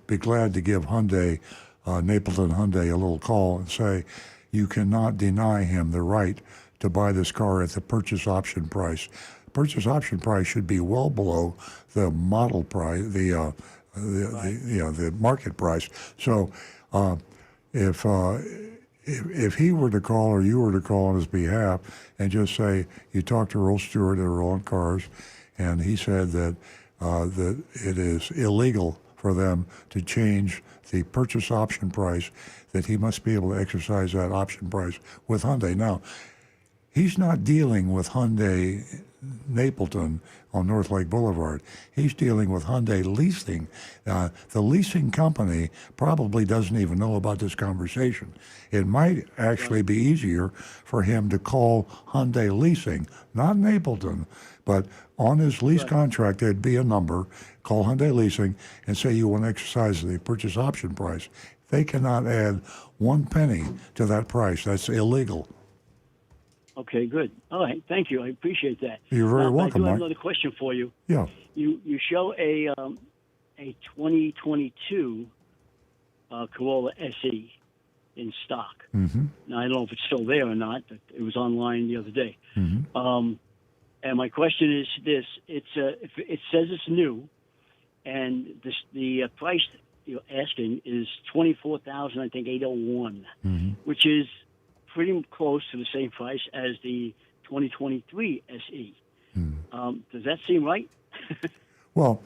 be glad to give Hyundai Napleton Hyundai a little call and say, you cannot deny him the right to buy this car at the purchase option price. Purchase option price should be well below the model price, the market price. So if he were to call or you were to call on his behalf and just say you talked to Earl Stewart at Earl on Cars, and he said that that it is illegal for them to change the purchase option price, that he must be able to exercise that option price with Hyundai. Now, he's not dealing with Hyundai Napleton on North Lake Boulevard. He's dealing with Hyundai Leasing. The leasing company probably doesn't even know about this conversation. It might actually be easier for him to call Hyundai Leasing, not Napleton, but on his lease contract there'd be a number, call Hyundai Leasing, and say you want to exercise the purchase option price. They cannot add 1 penny to that price. That's illegal. Okay, good. All right, thank you. I appreciate that. You're very welcome, I do have Mike. another question for you. Yeah. You show a 2022 Corolla SE in stock. Mm-hmm. Now I don't know if it's still there or not. But it was online the other day. Mm-hmm. And my question is this: it says it's new, and the price you're asking is $24,000, I think 801, which is pretty close to the same price as the 2023 SE. Does that seem right? Well,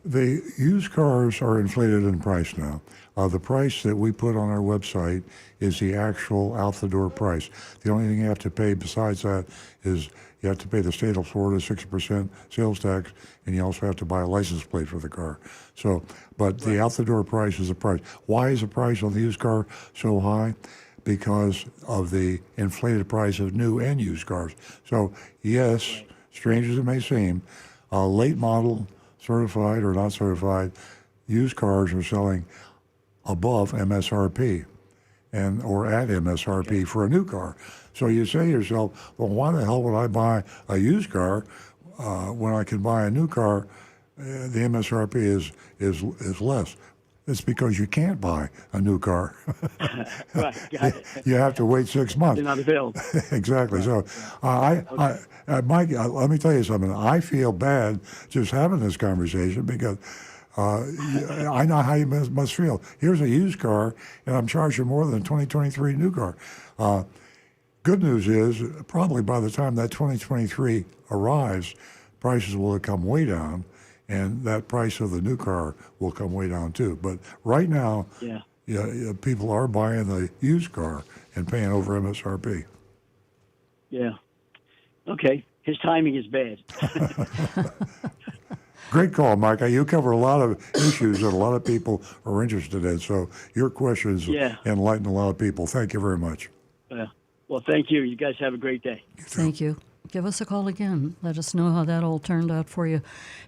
the used cars are inflated in price now. The price that we put on our website is the actual out-the-door price. The only thing you have to pay besides that is you have to pay the state of Florida 6% sales tax, and you also have to buy a license plate for the car. So, but the out-the-door price is the price. Why is the price on the used car so high? Because of the inflated price of new and used cars. So, yes, strange as it may seem, late model, certified or not certified, used cars are selling above MSRP or at MSRP for a new car. So you say to yourself, well, why the hell would I buy a used car when I can buy a new car? The MSRP is less. It's because you can't buy a new car. Right, got it. You have to wait 6 months. They're not available. Exactly. So, Mike, let me tell you something. I feel bad just having this conversation because I know how you must feel. Here's a used car, and I'm charging more than a 2023 new car. Good news is, probably by the time that 2023 arrives, prices will have come way down, and that price of the new car will come way down too. But right now, people are buying the used car and paying over MSRP. Yeah. Okay. His timing is bad. Great call, Mike. You cover a lot of issues that a lot of people are interested in. So your questions enlighten a lot of people. Thank you very much. Well, thank you. You guys have a great day. Thank you. Give us a call again. Let us know how that all turned out for you.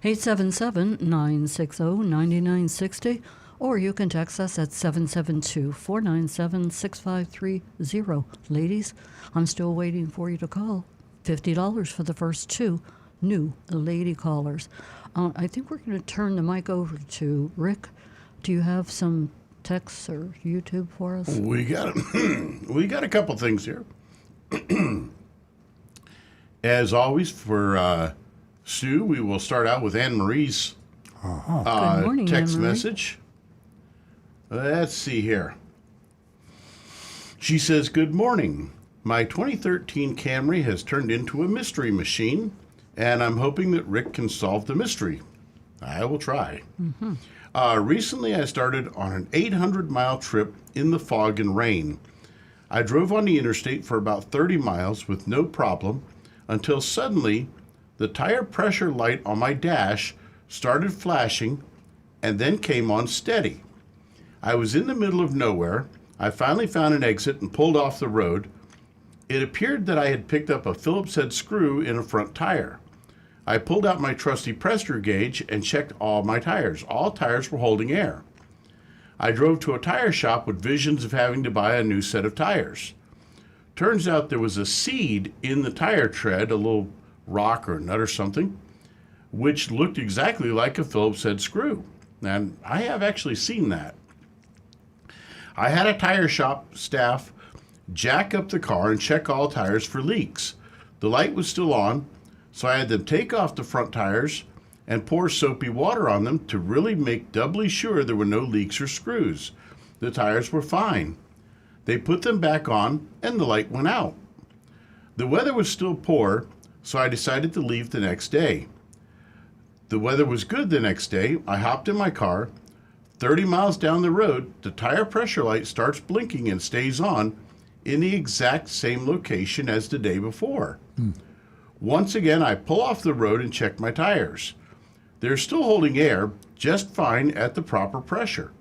877-960-9960. Or you can text us at 772-497-6530. Ladies, I'm still waiting for you to call. $50 for the first 2 new lady callers. I think we're going to turn the mic over to Rick. Do you have some texts or YouTube for us? We got a couple things here. As always, for Sue, we will start out with Anne Marie's Good morning, text Anne-Marie. message. Let's see here. She says, "Good morning. My 2013 Camry has turned into a mystery machine, and I'm hoping that Rick can solve the mystery. I will try. Recently, I started on an 800-mile trip in the fog and rain. I drove on the interstate for about 30 miles with no problem until suddenly the tire pressure light on my dash started flashing and then came on steady. I was in the middle of nowhere. I finally found an exit and pulled off the road. It appeared that I had picked up a Phillips head screw in a front tire. I pulled out my trusty pressure gauge and checked all my tires. All tires were holding air. I drove to a tire shop with visions of having to buy a new set of tires. Turns out there was a seed in the tire tread, a little rock or nut or something, which looked exactly like a Phillips head screw. And I have actually seen that. I had a tire shop staff jack up the car and check all tires for leaks. The light was still on, so I had them take off the front tires and pour soapy water on them to really make doubly sure there were no leaks or screws. The tires were fine. They put them back on and the light went out. The weather was still poor, so I decided to leave the next day. The weather was good the next day. I hopped in my car. 30 miles down the road, the tire pressure light starts blinking and stays on in the exact same location as the day before. Once again, I pull off the road and check my tires. They're still holding air just fine at the proper pressure.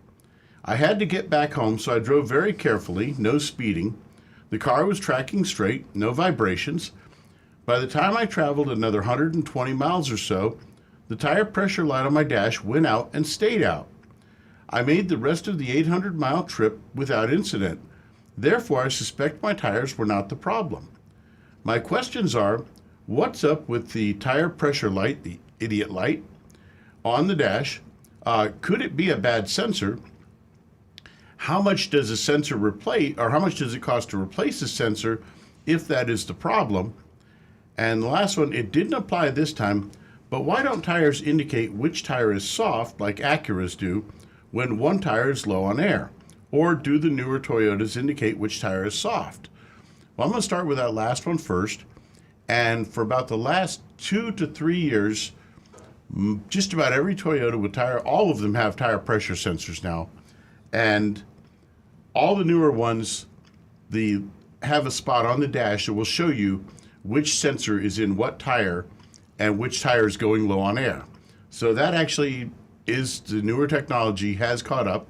I had to get back home, so I drove very carefully, no speeding. The car was tracking straight, no vibrations. By the time I traveled another 120 miles or so, the tire pressure light on my dash went out and stayed out. I made the rest of the 800-mile trip without incident. Therefore, I suspect my tires were not the problem. My questions are, what's up with the tire pressure light, the idiot light, on the dash? Could it be a bad sensor? How much does a sensor replace, or how much does it cost to replace a sensor if that is the problem? And the last one, it didn't apply this time, but why don't tires indicate which tire is soft, like Acura's do, when one tire is low on air? Or do the newer Toyotas indicate which tire is soft? Well, I'm going to start with that last one first. And for about the last 2 to 3 years, just about every Toyota with tire, all of them have tire pressure sensors now. And all the newer ones, they have a spot on the dash that will show you which sensor is in what tire and which tire is going low on air. So that actually is the newer technology, has caught up.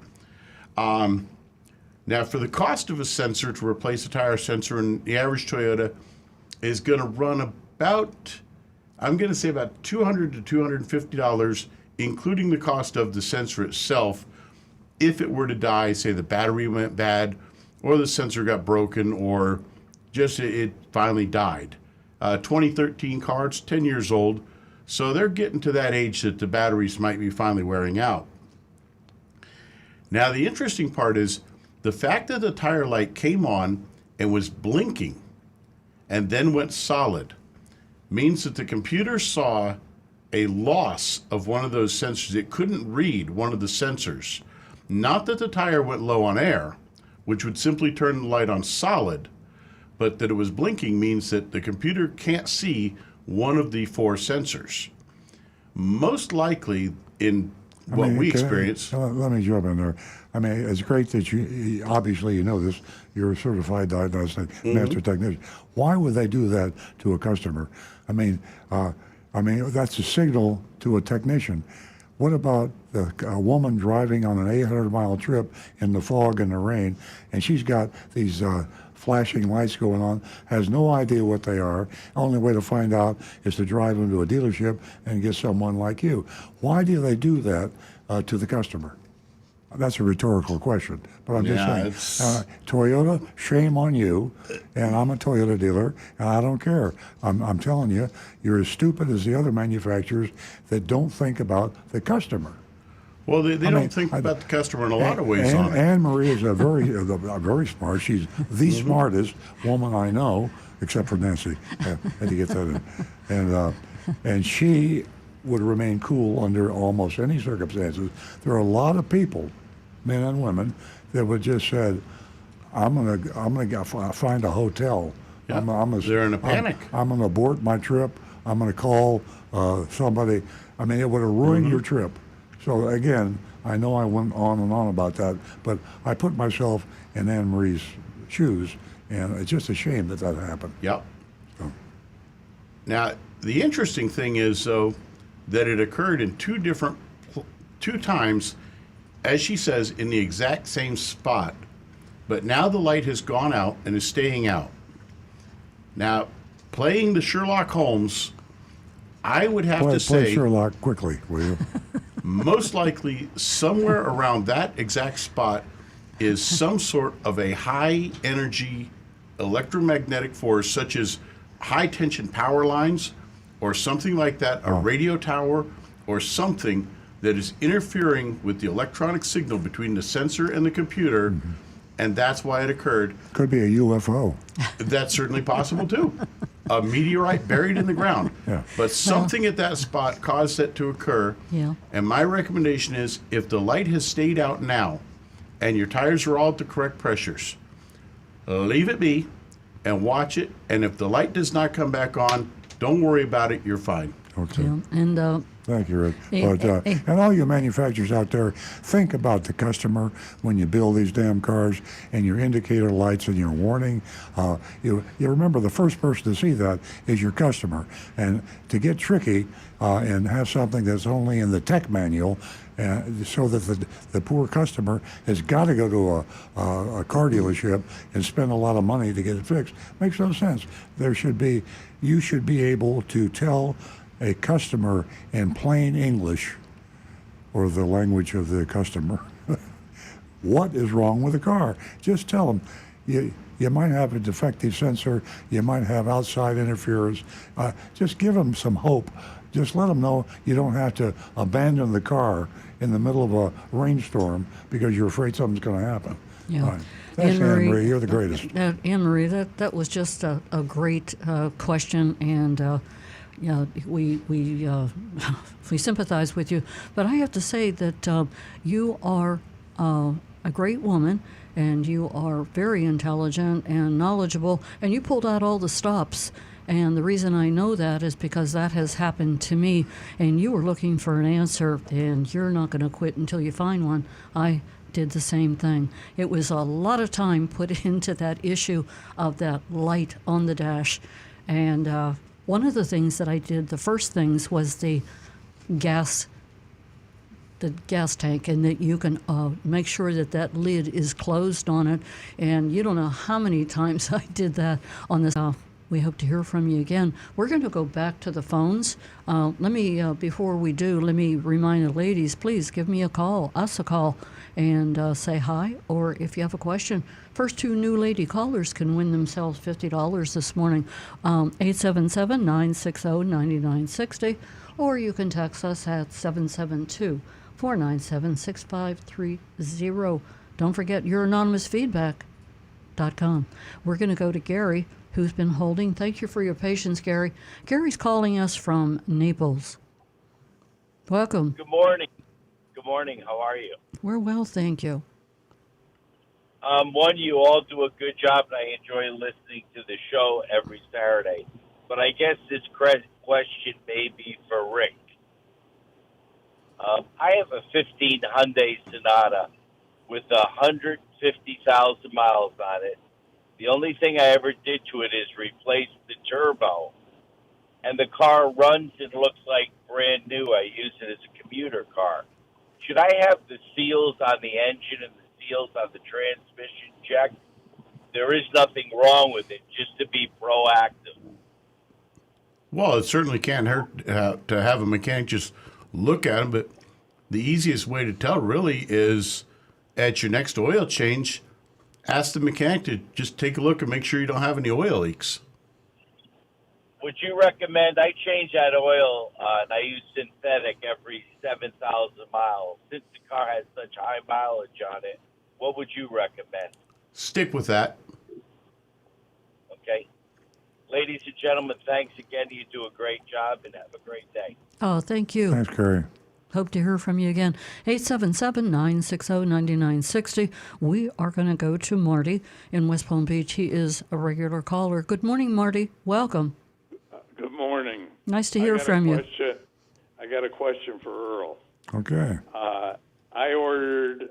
Now, for the cost of a sensor to replace a tire sensor in the average Toyota is going to run about, I'm going to say about $200 to $250, including the cost of the sensor itself. If it were to die, say the battery went bad, or the sensor got broken, or just it finally died. 2013 car, it's 10 years old, so they're getting to that age that the batteries might be finally wearing out. Now, the interesting part is the fact that the tire light came on and was blinking and then went solid means that the computer saw a loss of one of those sensors. It couldn't read one of the sensors. Not that the tire went low on air, which would simply turn the light on solid, but that it was blinking means that the computer can't see one of the 4 sensors. Most likely, in what we experience. Let me jump in there. I mean, it's great that obviously you know this, you're a certified diagnostic master technician. Why would they do that to a customer? I mean, that's a signal to a technician. What about a woman driving on an 800-mile trip in the fog and the rain, and she's got these flashing lights going on, has no idea what they are. Only way to find out is to drive them to a dealership and get someone like you. Why do they do that to the customer? That's a rhetorical question, but I'm just saying. Toyota, shame on you, and I'm a Toyota dealer, and I don't care. I'm telling you, you're as stupid as the other manufacturers that don't think about the customer. Well, they don't think about the customer in a lot of ways on it. Anne Marie is very smart. She's the smartest woman I know, except for Nancy. Had to get that in. And she would remain cool under almost any circumstances. There are a lot of people, men and women, that would just said, I'm gonna find a hotel. Yeah, they're in a panic. I'm gonna abort my trip. I'm gonna call somebody. I mean, it would have ruined your trip. So again, I know I went on and on about that, but I put myself in Anne Marie's shoes, and it's just a shame that happened. Yep. So. Now, the interesting thing is, though, that it occurred in two times, as she says, in the exact same spot, but now the light has gone out and is staying out. Now, playing the Sherlock Holmes, I would have to say... Play Sherlock quickly, will you? Most likely, somewhere around that exact spot is some sort of a high-energy electromagnetic force, such as high-tension power lines or something like that, a radio tower or something that is interfering with the electronic signal between the sensor and the computer, and that's why it occurred. Could be a UFO. That's certainly possible, too. A meteorite buried in the ground. Yeah. But something at that spot caused that to occur. Yeah. And my recommendation is, if the light has stayed out now and your tires are all at the correct pressures, leave it be and watch it. And if the light does not come back on, don't worry about it. You're fine. Okay. Jim. And Thank you, Rick. Hey, But hey. and all you manufacturers out there, think about the customer when you build these damn cars and your indicator lights and your warning. You remember the first person to see that is your customer, and to get tricky and have something that's only in the tech manual. So that the poor customer has got to go to a car dealership and spend a lot of money to get it fixed. Makes no sense. You should be able to tell a customer in plain English, or the language of the customer, what is wrong with the car. Just tell them. You might have a defective sensor. You might have outside interference. Just give them some hope. Just let them know you don't have to abandon the car in the middle of a rainstorm because you're afraid something's going to happen. Yeah. All right. Thanks, Anne Marie. You're the greatest. Anne Marie, that was just a great question, and yeah, we sympathize with you. But I have to say that you are a great woman, and you are very intelligent and knowledgeable, and you pulled out all the stops. And the reason I know that is because that has happened to me, and you were looking for an answer, and you're not going to quit until you find one. I did the same thing. It was a lot of time put into that issue of that light on the dash. And one of the things that I did, the first things, was the gas tank, and that you can make sure that that lid is closed on it. And you don't know how many times I did that on this. We hope to hear from you again. We're going to go back to the phones. Before we do, let me remind the ladies, please give me a call, us a call, and say hi. Or if you have a question, first two new lady callers can win themselves $50 this morning. 877-960-9960. Or you can text us at 772-497-6530. Don't forget your anonymous feedback.com. We're going to go to Gary, who's been holding. Thank you for your patience, Gary. Gary's calling us from Naples. Welcome. Good morning. Good morning. How are you? We're well, thank you. One, you all do a good job, and I enjoy listening to the show every Saturday. But I guess this question may be for Rick. I have a 15 Hyundai Sonata with 150,000 miles on it. The only thing I ever did to it is replace the turbo. And the car runs and looks like brand new. I use it as a commuter car. Should I have the seals on the engine and the seals on the transmission checked? There is nothing wrong with it, just to be proactive. Well, it certainly can't hurt to have a mechanic just look at them, but the easiest way to tell really is at your next oil change, ask the mechanic to just take a look and make sure you don't have any oil leaks. Would you recommend I change that oil and I use synthetic every 7,000 miles? Since the car has such high mileage on it, what would you recommend? Stick with that. Okay. Ladies and gentlemen, thanks again. You do a great job and have a great day. Oh, thank you. Thanks, Gary. Hope to hear from you again. 877-960-9960. We are going to go to Marty in West Palm Beach. He is a regular caller. Good morning, Marty. Welcome. Good morning. Nice to hear from you. I got a question for Earl. Okay. I ordered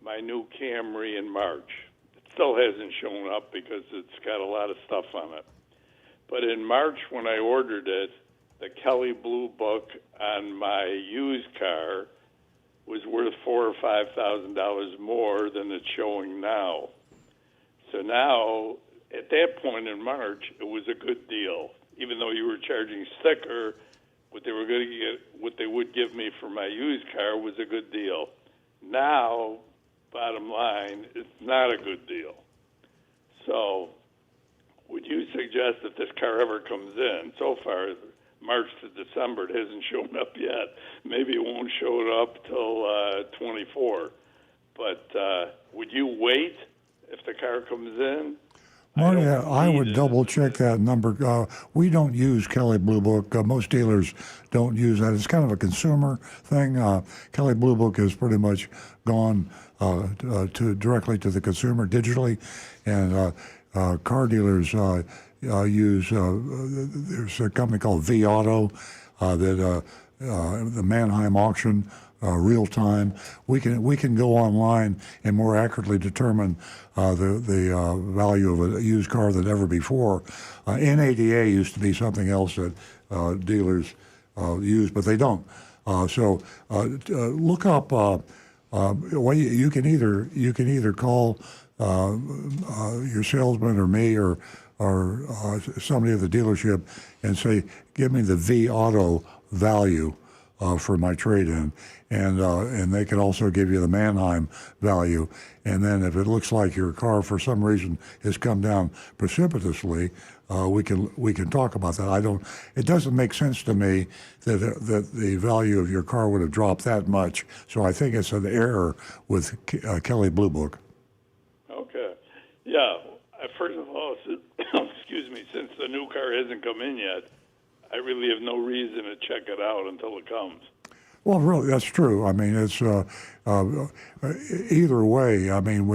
my new Camry in March. It still hasn't shown up because it's got a lot of stuff on it. But in March when I ordered it, the Kelley Blue Book on my used car was worth $4,000 or $5,000 more than it's showing now. So now, at that point in March, it was a good deal. Even though you were charging sticker, what they would give me for my used car was a good deal. Now, bottom line, it's not a good deal. So, would you suggest if this car ever comes in? So far, March to December, it hasn't shown up yet. Maybe it won't show up till 24. But would you wait if the car comes in? Marty, I would double check that number. We don't use Kelley Blue Book. Most dealers don't use that. It's kind of a consumer thing. Kelley Blue Book has pretty much gone directly to the consumer digitally, and car dealers use, there's a company called V Auto that the Mannheim auction, real time. We can go online and more accurately determine the value of a used car than ever before. NADA used to be something else that dealers use, but they don't. So look up. Well, you can either call your salesman or me or somebody at the dealership and say, give me the V Auto value for my trade-in, and they can also give you the Mannheim value. And then if it looks like your car for some reason has come down precipitously, we can talk about that. It doesn't make sense to me that the value of your car would have dropped that much. So I think it's an error with Kelley Blue Book. Okay. Yeah. First of all, excuse me, since the new car hasn't come in yet, I really have no reason to check it out until it comes. Well, really, that's true. I mean, it's either way. I mean,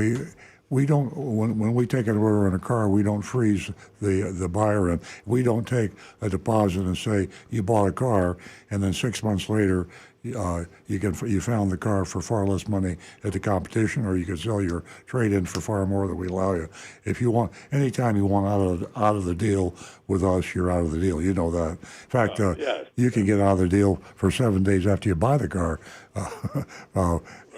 we don't when we take an order on a car, we don't freeze the buyer in. We don't take a deposit and say you bought a car, and then 6 months later you found the car for far less money at the competition, or you could sell your trade-in for far more than we allow you. If you want, anytime you want out of the deal with us, you're out of the deal. You know that. In fact, yes. You can get out of the deal for 7 days after you buy the car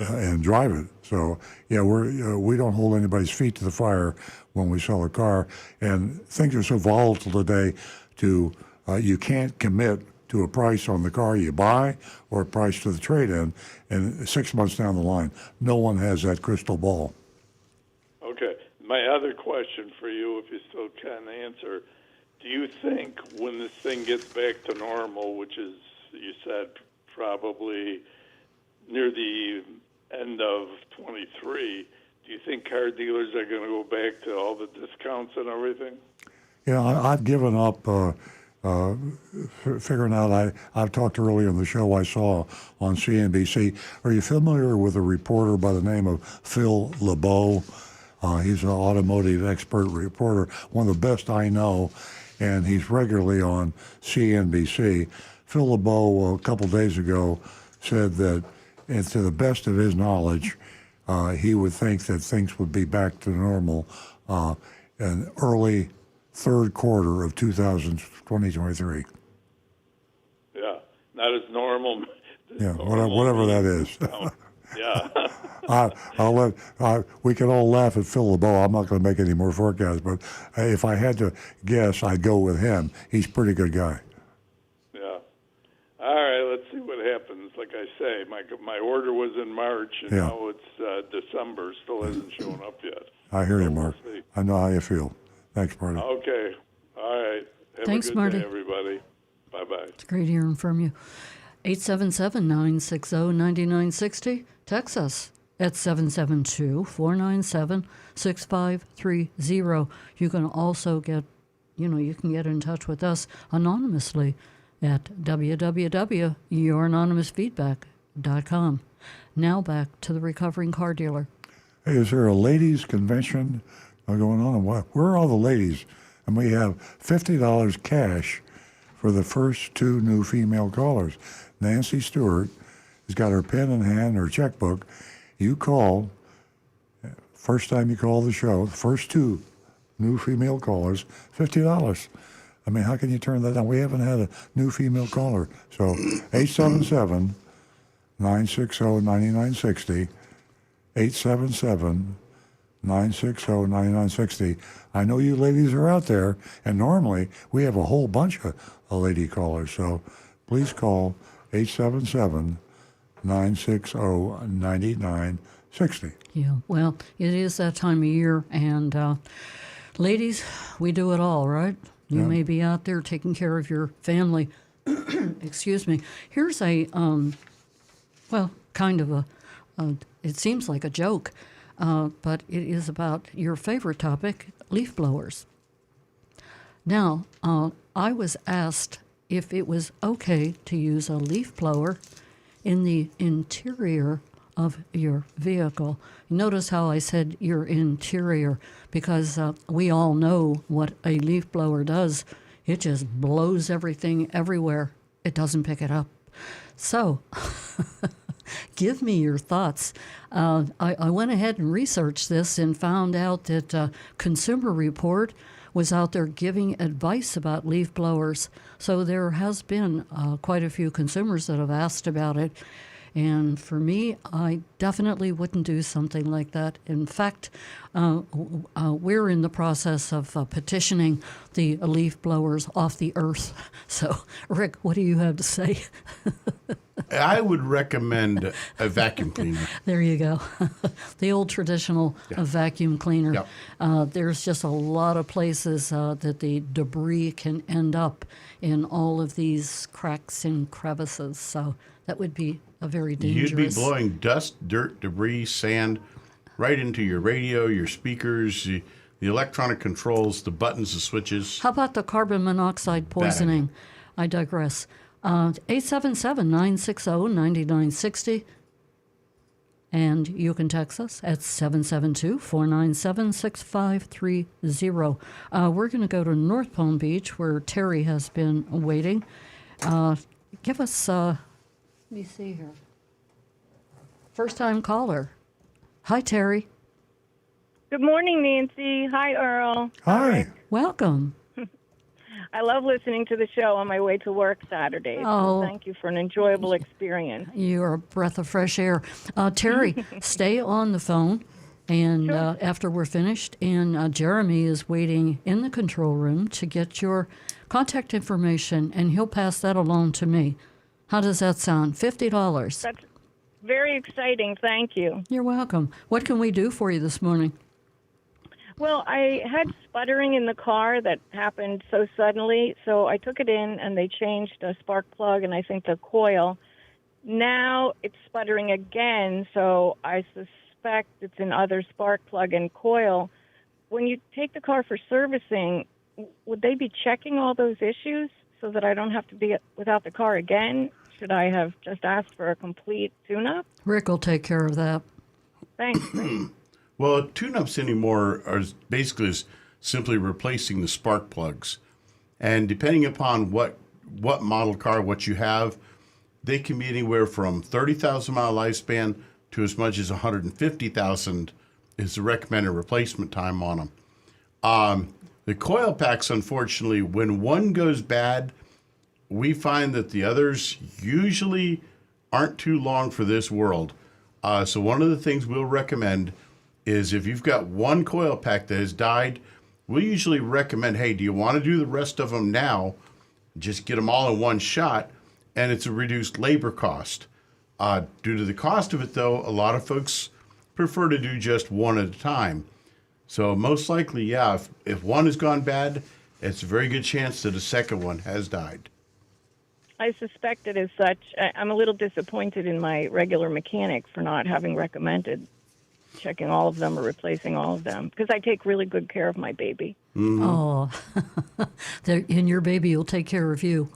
and drive it. So yeah, we don't hold anybody's feet to the fire when we sell a car, and things are so volatile today. You can't commit to a price on the car you buy or a price to the trade-in, and 6 months down the line, no one has that crystal ball. Okay. My other question for you, if you still can answer, do you think when this thing gets back to normal, which is, you said, probably near the end of 23, do you think car dealers are going to go back to all the discounts and everything? Yeah, I've given up figuring out. I've talked earlier in the show I saw on CNBC. Are you familiar with a reporter by the name of Phil LeBeau? He's an automotive expert reporter, one of the best I know, and he's regularly on CNBC. Phil LeBeau, a couple days ago, said that, and to the best of his knowledge, he would think that things would be back to normal in early third quarter of 2023. Yeah, not as normal. Yeah, whatever that is. Yeah. We can all laugh at Phil LeBeau. I'm not going to make any more forecasts, but if I had to guess, I'd go with him. He's a pretty good guy. Yeah. All right, let's see what happens. Like I say, my order was in March, and now it's December. Still hasn't shown up yet. I hear you, Mark. I know how you feel. Thanks, Marty. Okay. All right. Thanks, Have a good Marty. day, everybody. Bye-bye. It's great hearing from you. 877-960-9960. Text us at 772-497-6530. You can also get in touch with us anonymously at www.youranonymousfeedback.com. Now back to the recovering car dealer. Hey, is there a ladies' convention going on? Where are all the ladies? And we have $50 cash for the first two new female callers. Nancy Stewart has got her pen in hand, her checkbook. You call, first time you call the show, the first two new female callers, $50. I mean, how can you turn that down? We haven't had a new female caller. So 877-960-9960, 877-960-9960. I know you ladies are out there, and normally we have a whole bunch of lady callers. So please call 877-960-9960. Yeah, well, it is that time of year, and ladies, we do it all, right? You may be out there taking care of your family. Excuse me. Here's a, kind of it seems like a joke, but it is about your favorite topic, leaf blowers. Now, I was asked if it was okay to use a leaf blower in the interior of your vehicle. Notice how I said your interior, because we all know what a leaf blower does. It just blows everything everywhere. It doesn't pick it up. So, give me your thoughts. I went ahead and researched this and found out that Consumer Report was out there giving advice about leaf blowers. So there has been quite a few consumers that have asked about it. And for me, I definitely wouldn't do something like that. In fact, we're in the process of petitioning the leaf blowers off the earth. So, Rick, what do you have to say? I would recommend a vacuum cleaner. There you go. The old traditional vacuum cleaner. Yep. There's just a lot of places that the debris can end up in all of these cracks and crevices. So that would be a very dangerous. You'd be blowing dust, dirt, debris, sand right into your radio, your speakers, the electronic controls, the buttons, the switches. How about the carbon monoxide poisoning? I digress. 877-960-9960. And you can text us at 772-497-6530. We're going to go to North Palm Beach, where Terry has been waiting. Give us, let me see here. First-time caller. Hi, Terry. Good morning, Nancy. Hi, Earl. Hi. Welcome. I love listening to the show on my way to work Saturday. Oh. So thank you for an enjoyable experience. You're a breath of fresh air. Terry, stay on the phone, and after we're finished, and Jeremy is waiting in the control room to get your contact information, and he'll pass that along to me. How does that sound? $50. That's very exciting. Thank you. You're welcome. What can we do for you this morning? Well, I had sputtering in the car that happened so suddenly, so I took it in and they changed a spark plug and I think the coil. Now it's sputtering again, so I suspect it's another spark plug and coil. When you take the car for servicing, would they be checking all those issues so that I don't have to be without the car again? Should I have just asked for a complete tune-up? Rick will take care of that. Thanks. Well, tune-ups anymore are basically simply replacing the spark plugs. And depending upon what model car, what you have, they can be anywhere from 30,000 mile lifespan to as much as 150,000 is the recommended replacement time on them. The coil packs, unfortunately, when one goes bad, we find that the others usually aren't too long for this world. So one of the things we'll recommend is if you've got one coil pack that has died, we usually recommend, hey, do you want to do the rest of them now? Just get them all in one shot, and it's a reduced labor cost. Due to the cost of it, though, a lot of folks prefer to do just one at a time. So most likely, yeah, if one has gone bad, it's a very good chance that a second one has died. I suspect it as such. I'm a little disappointed in my regular mechanic for not having recommended checking all of them or replacing all of them, because I take really good care of my baby. Mm-hmm. Oh, and your baby will take care of you.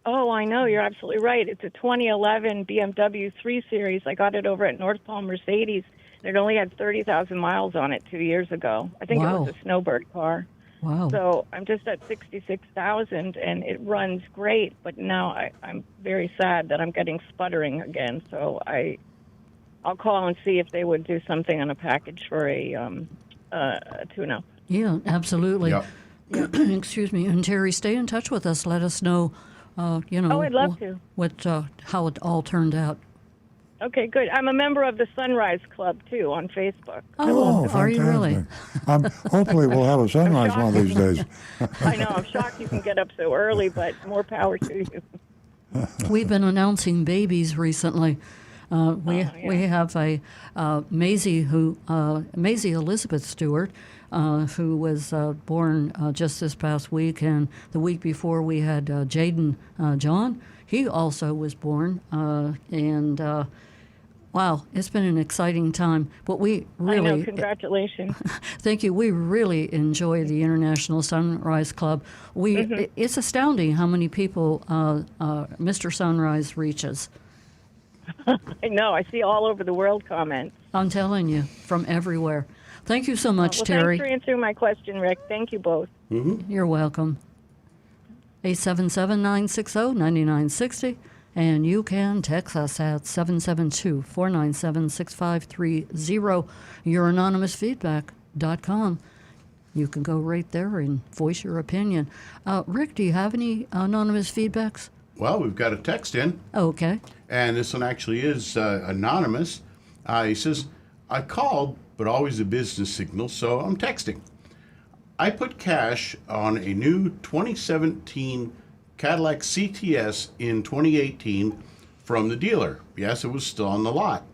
Oh, I know. You're absolutely right. It's a 2011 BMW 3 Series. I got it over at North Palm Mercedes. It only had 30,000 miles on it 2 years ago. I think It was a snowbird car. Wow. So I'm just at 66,000, and it runs great. But now I'm very sad that I'm getting sputtering again. So I'll call and see if they would do something on a package for a tune-up. Yeah, absolutely. Yep. Yeah. Excuse me. And Terry, stay in touch with us. Let us know, Oh, I'd love to. How it all turned out. Okay, good. I'm a member of the Sunrise Club, too, on Facebook. Oh, are you really? Hopefully we'll have a sunrise one of these days. I know. I'm shocked you can get up so early, but more power to you. We've been announcing babies recently. We have a Maisie Maisie Elizabeth Stewart, who was born just this past week, and the week before we had Jaden John. He also was born, and wow, it's been an exciting time. But we really, I know, congratulations. Thank you. We really enjoy the International Sunrise Club. It's astounding how many people Mr. Sunrise reaches. I know. I see all over the world comments. I'm telling you, from everywhere. Thank you so much, Well, Terry. thanks for answering my question, Rick. Thank you both. You're welcome. 877-960-9960. And you can text us at 772-497-6530. YourAnonymousFeedback.com. You can go right there and voice your opinion. Rick, do you have any anonymous feedbacks? Well, we've got a text in, Okay. and this one actually is anonymous. He says, I called, but always a business signal, so I'm texting. I put cash on a new 2017 Cadillac CTS in 2018 from the dealer. Yes, it was still on the lot.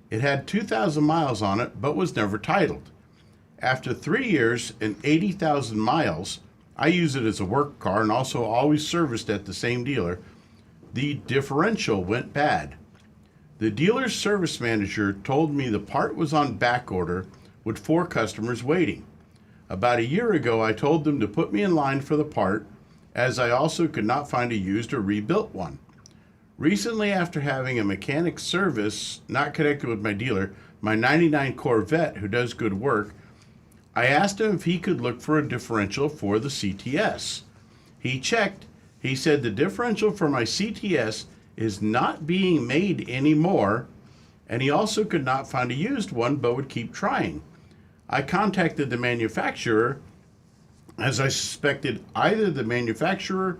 It had 2,000 miles on it, but was never titled. After 3 years and 80,000 miles, I use it as a work car and also always serviced at the same dealer. The differential went bad. The dealer's service manager told me the part was on back order with 4 customers waiting. About a year ago, I told them to put me in line for the part, as I also could not find a used or rebuilt one. Recently, after having a mechanic service not connected with my dealer, my 99 Corvette, who does good work, I asked him if he could look for a differential for the CTS. He checked. He said the differential for my CTS is not being made anymore, and he also could not find a used one but would keep trying. I contacted the manufacturer, as I suspected either the manufacturer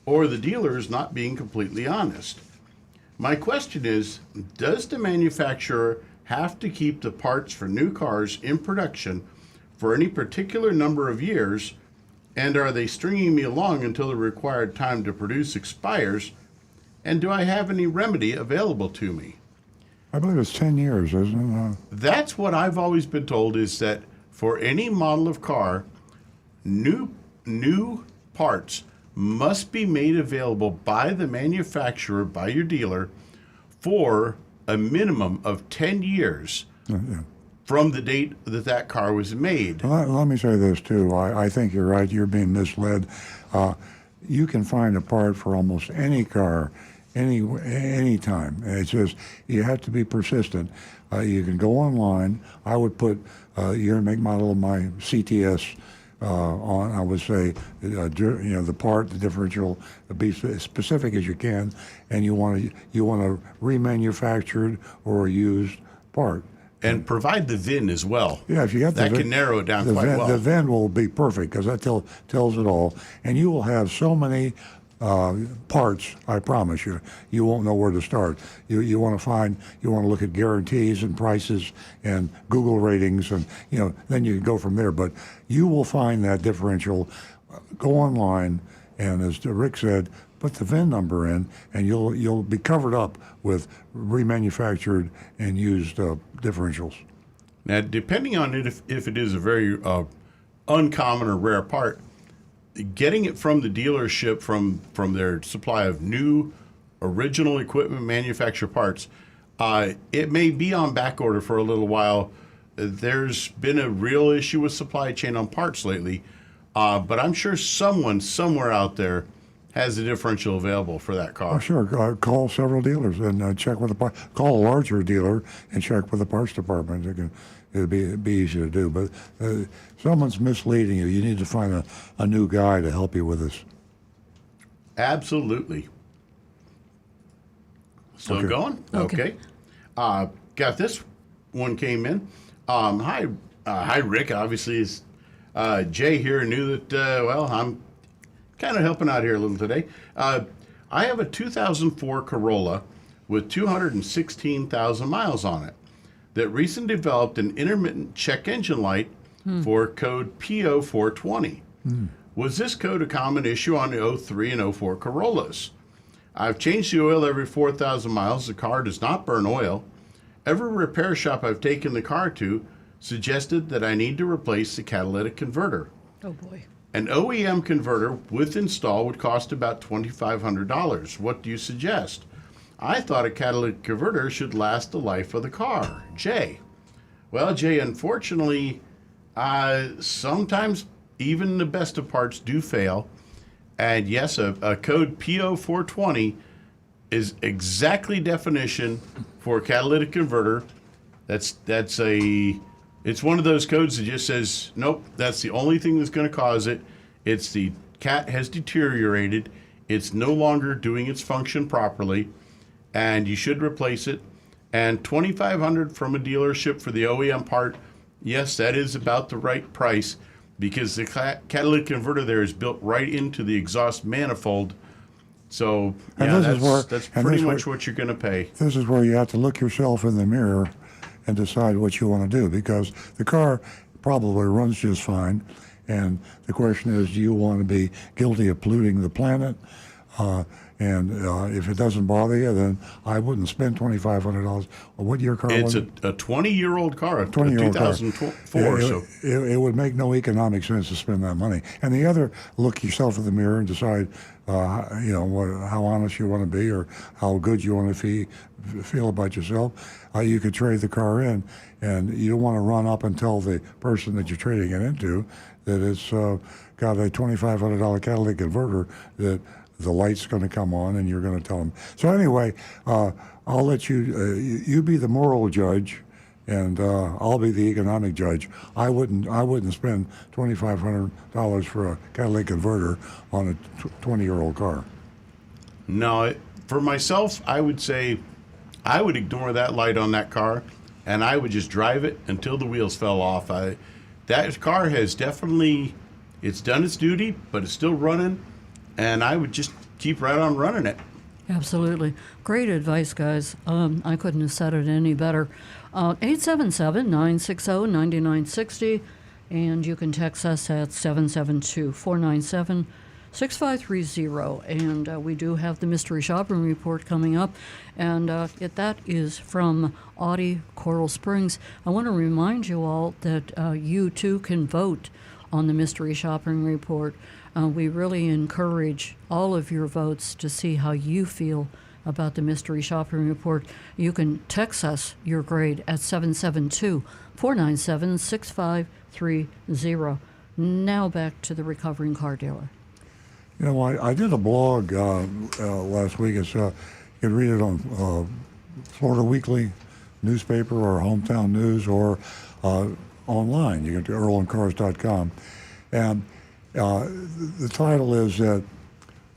or the dealer is not being completely honest. My question is, does the manufacturer have to keep the parts for new cars in production for any particular number of years, and are they stringing me along until the required time to produce expires, and do I have any remedy available to me? I believe it's 10 years, isn't it? That's what I've always been told, is that for any model of car, new parts must be made available by the manufacturer, by your dealer, for a minimum of 10 years from the date that car was made. Let me say this, too. I think you're right. You're being misled. You can find a part for almost any car, any time. It's just you have to be persistent. You can go online. I would put year and make model of my CTS on. I would say the part, the differential, be as specific as you can, and you want a remanufactured or a used part. And provide the VIN as well. Yeah, if you got that can narrow it down quite well. The VIN will be perfect because that tells it all, and you will have so many parts. I promise you, you won't know where to start. You want to look at guarantees and prices and Google ratings, and then you can go from there. But you will find that differential. Go online, and as Rick said, put the VIN number in, and you'll be covered up with remanufactured and used differentials. Now, depending on it, if it is a very uncommon or rare part, getting it from the dealership, from their supply of new original equipment manufactured parts, it may be on back order for a little while. There's been a real issue with supply chain on parts lately, but I'm sure someone somewhere out there has a differential available for that car. Oh, sure. Call several dealers and check with call a larger dealer and check with the parts department. It'd be easy to do. But someone's misleading you. You need to find a new guy to help you with this. Absolutely. Still Okay. going? Okay. Got this one came in. Hi, Rick. Obviously, is Jay here knew that, I'm kind of helping out here a little today. I have a 2004 Corolla with 216,000 miles on it that recently developed an intermittent check engine light for code PO420. Was this code a common issue on the 03 and 04 Corollas? I've changed the oil every 4,000 miles. The car does not burn oil. Every repair shop I've taken the car to suggested that I need to replace the catalytic converter. Oh, boy. An OEM converter with install would cost about $2,500. What do you suggest? I thought a catalytic converter should last the life of the car. Jay. Well, Jay, unfortunately, sometimes even the best of parts do fail. And yes, a code PO420 is exactly definition for a catalytic converter. It's one of those codes that just says, nope, that's the only thing that's going to cause it. It's the cat has deteriorated. It's no longer doing its function properly, and you should replace it. And $2,500 from a dealership for the OEM part, yes, that is about the right price because the catalytic converter there is built right into the exhaust manifold. So yeah, that's pretty much what you're going to pay. This is where you have to look yourself in the mirror and decide what you want to do, because the car probably runs just fine. And the question is, do you want to be guilty of polluting the planet? If it doesn't bother you, then I wouldn't spend $2,500. What year car was it? It's a 20-year-old car, a 20-year-old 2004. It would make no economic sense to spend that money. And the other, look yourself in the mirror and decide, how honest you want to be or how good you want to feel about yourself. You could trade the car in, and you don't want to run up and tell the person that you're trading it into that it's got a $2,500 catalytic converter that the light's going to come on, and you're going to tell them. So anyway, I'll let you be the moral judge, and I'll be the economic judge. I wouldn't spend $2,500 for a catalytic converter on a 20-year-old car. No, for myself, I would say I would ignore that light on that car, and I would just drive it until the wheels fell off. That car has definitely, it's done its duty, but it's still running, and I would just keep right on running it. Absolutely. Great advice, guys. I couldn't have said it any better. 877-960-9960, and you can text us at 772-497-6530. And we do have the Mystery Shopping Report coming up, and that is from Audi Coral Springs. I want to remind you all that you too can vote on the Mystery Shopping Report. We really encourage all of your votes to see how you feel about the Mystery Shopping Report. You can text us your grade at 772-497-6530. Now back to the recovering car dealer. You know, I did a blog last week. It's you can read it on Florida Weekly newspaper or Hometown News or online. You can go to earlandcars.com. And the title is that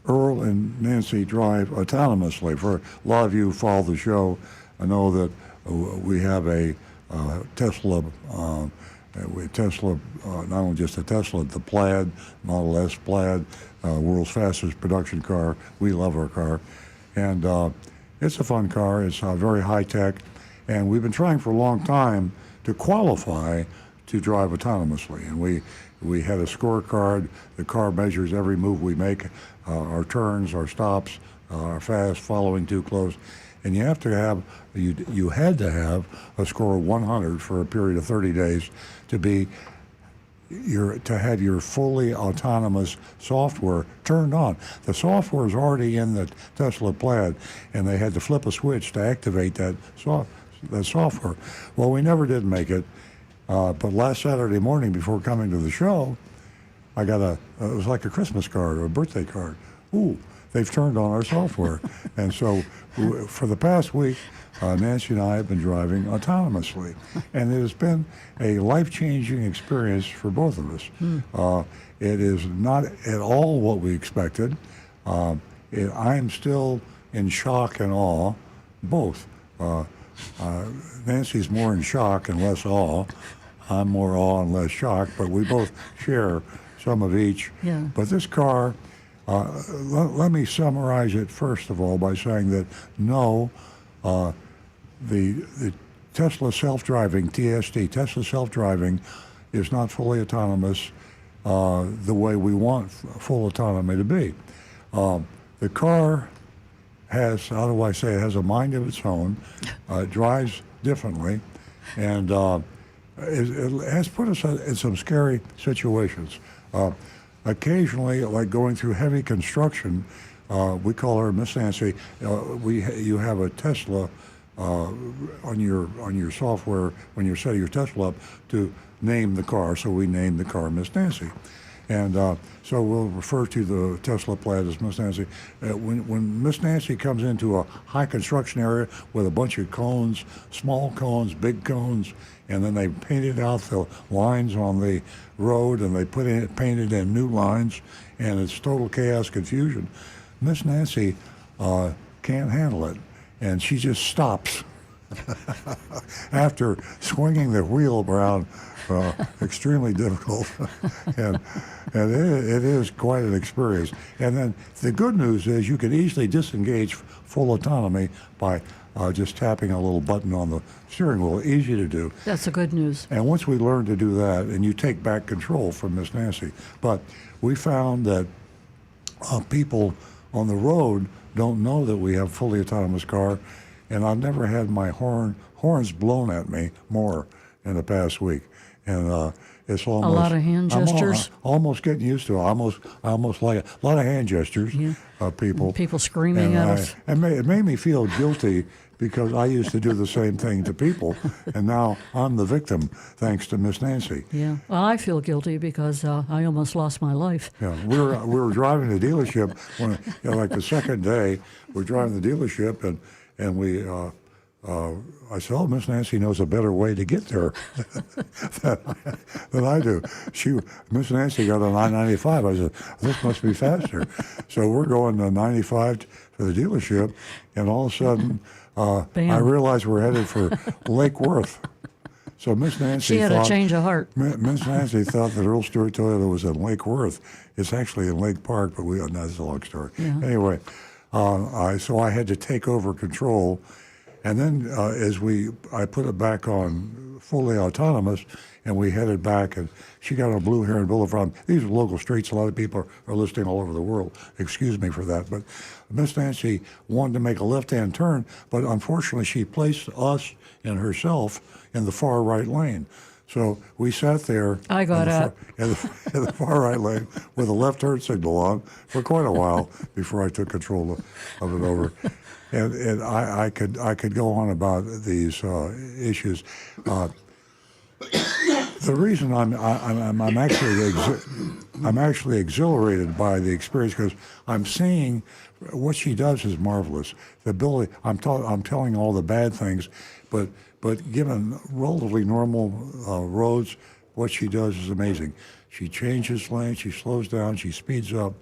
Earl and Nancy drive autonomously. For a lot of you who follow the show, I know that we have a Tesla, not only just a Tesla, the Plaid, Model S Plaid, world's fastest production car. We love our car. And it's a fun car. It's very high tech. And we've been trying for a long time to qualify to drive autonomously. And we had a scorecard. The car measures every move we make, our turns, our stops, our fast, following too close. And you have to have, you had to have a score of 100 for a period of 30 days to have your fully autonomous software turned on. The software is already in the Tesla Plaid, and they had to flip a switch to activate that software. Well, we never did make it. But last Saturday morning before coming to the show, I got it was like a Christmas card or a birthday card. Ooh, they've turned on our software. And so for the past week, Nancy and I have been driving autonomously. And it has been a life-changing experience for both of us. It is not at all what we expected. I'm still in shock and awe, both. Nancy's more in shock and less awe. I'm more awe and less shock, but we both share some of each. Yeah. But this car, let me summarize it first of all by saying that no, the Tesla self-driving, TSD, Tesla self-driving is not fully autonomous the way we want full autonomy to be. The car has, how do I say, it has a mind of its own, drives differently, and it has put us in some scary situations. Occasionally, like going through heavy construction, we call her Miss Nancy. You have a Tesla on your software when you're setting your Tesla up to name the car. So we named the car Miss Nancy, And so we'll refer to the Tesla plant as Miss Nancy. When Miss Nancy comes into a high construction area with a bunch of cones, small cones, big cones, and then they painted out the lines on the road and they painted in new lines, and it's total chaos, confusion. Miss Nancy can't handle it, and she just stops after swinging the wheel around. Extremely difficult, and it is quite an experience. And then the good news is you can easily disengage full autonomy by just tapping a little button on the steering wheel. Easy to do. That's the good news. And once we learn to do that, and you take back control from Miss Nancy, but we found that people on the road don't know that we have a fully autonomous car, and I've never had my horns blown at me more in the past week. And it's almost a lot of hand gestures. Almost getting used to it. Almost like a lot of hand gestures. Yeah. People screaming at us. And it made me feel guilty because I used to do the same thing to people, and now I'm the victim thanks to Miss Nancy. Yeah. Well, I feel guilty because I almost lost my life. Yeah. We were driving the dealership when like the second day we're driving the dealership and we. I said, "Oh, Miss Nancy knows a better way to get there than I do." Miss Nancy got on I-95. I said, "This must be faster." So we're going to 95 to the dealership, and all of a sudden, I realized we're headed for Lake Worth. So Miss Nancy she had a change of heart. Miss Nancy thought that Earl Stewart Toyota was in Lake Worth. It's actually in Lake Park, but that's a long story. Yeah. Anyway, so I had to take over control. And then I put it back on fully autonomous, and we headed back, and she got on Blue Heron Boulevard. These are local streets. A lot of people are listening all over the world. Excuse me for that. But Miss Nancy wanted to make a left-hand turn, but unfortunately she placed us and herself in the far right lane. So we sat there I got out in the far right lane with a left turn signal on for quite a while before I took control of it over. And I could go on about these issues. The reason I'm actually exhilarated by the experience because I'm seeing what she does is marvelous. The ability I'm telling all the bad things, but given relatively normal roads, what she does is amazing. She changes lanes, she slows down, she speeds up.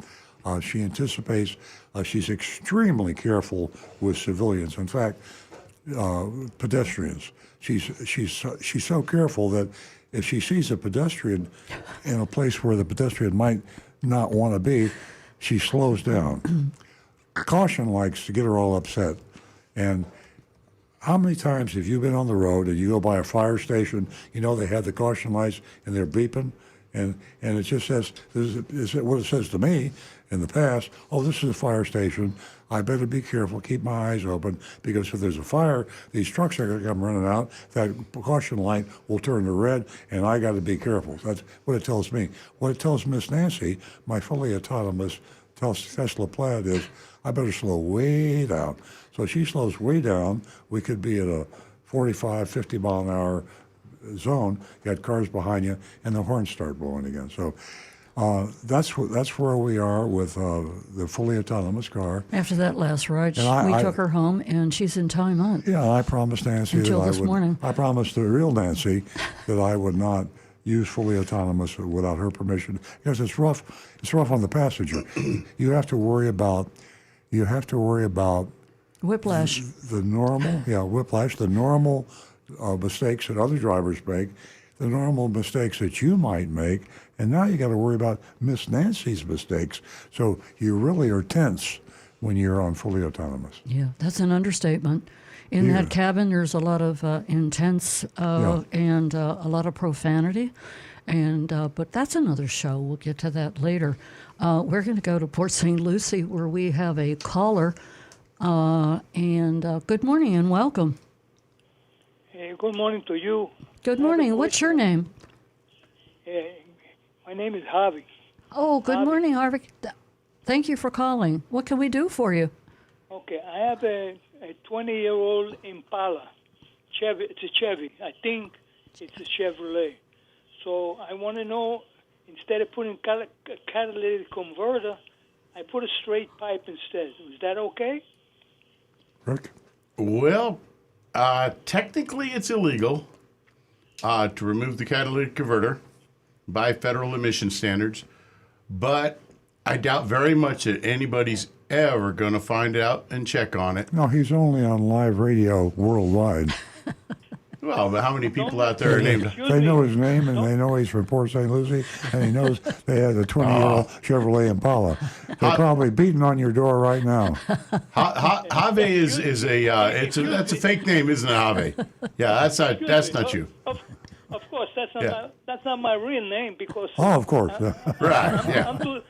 She anticipates. She's extremely careful with civilians. In fact, pedestrians. She's so careful that if she sees a pedestrian in a place where the pedestrian might not want to be, she slows down. Caution likes to get her all upset. And how many times have you been on the road and you go by a fire station? You know they have the caution lights and they're beeping, and it just says, this is what it says to me in the past. Oh, this is a fire station. I better be careful, keep my eyes open, because if there's a fire, these trucks are going to come running out. That caution light will turn to red, and I got to be careful. That's what it tells me. What it tells Miss Nancy, my fully autonomous Tesla Plaid, is I better slow way down. So she slows way down. We could be at a 45, 50 mile an hour zone. You got cars behind you, and the horns start blowing again. So that's where we are with the fully autonomous car. After that last ride, we took her home, and she's in timeout. Yeah, I promised Nancy until that this morning. I promised the real Nancy that I would not use fully autonomous without her permission, because it's rough. It's rough on the passenger. You have to worry about whiplash. The whiplash. The normal mistakes that other drivers make, the normal mistakes that you might make, and now you got to worry about Miss Nancy's mistakes. So you really are tense when you're on fully autonomous. Yeah, that's an understatement. In that cabin, there's a lot of intense and a lot of profanity, and but that's another show. We'll get to that later. We're going to go to Port St. Lucie, where we have a caller. Good morning and welcome. Hey, good morning to you. Good morning. What's your name? My name is Harvey. Oh, good morning, Harvey. Thank you for calling. What can we do for you? Okay, I have a 20-year-old Impala. Chevy. It's a Chevy. I think it's a Chevrolet. So I want to know instead of putting catalytic converter, I put a straight pipe instead. Is that okay? Rick? Well, technically it's illegal to remove the catalytic converter by federal emission standards, but I doubt very much that anybody's ever going to find out and check on it. No, he's only on live radio worldwide. Well, but how many people out there are named? They know his name, and they know he's from Port St. Lucie, and he knows they had a 20-year-old Chevrolet Impala. They're probably beating on your door right now. Have is that's a fake name, isn't it, Have? Yeah, that's not you. Of course, that's not my real name because. Oh, of course. Right. Yeah.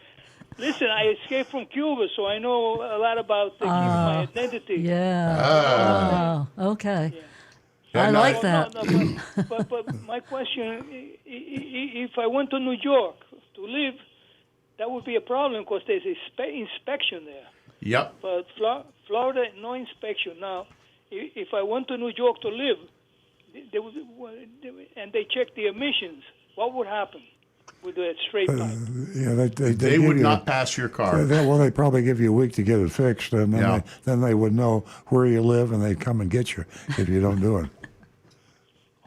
Listen, I escaped from Cuba, so I know a lot about my identity. Yeah. Okay. Yeah. I like that. No, but my question, if I went to New York to live, that would be a problem because there's inspection there. Yep. But Florida, no inspection. Now, if I went to New York to live, and they check the emissions, what would happen with a straight pipe? Yeah, they would not pass your car. They probably give you a week to get it fixed, and then they would know where you live, and they'd come and get you if you don't do it.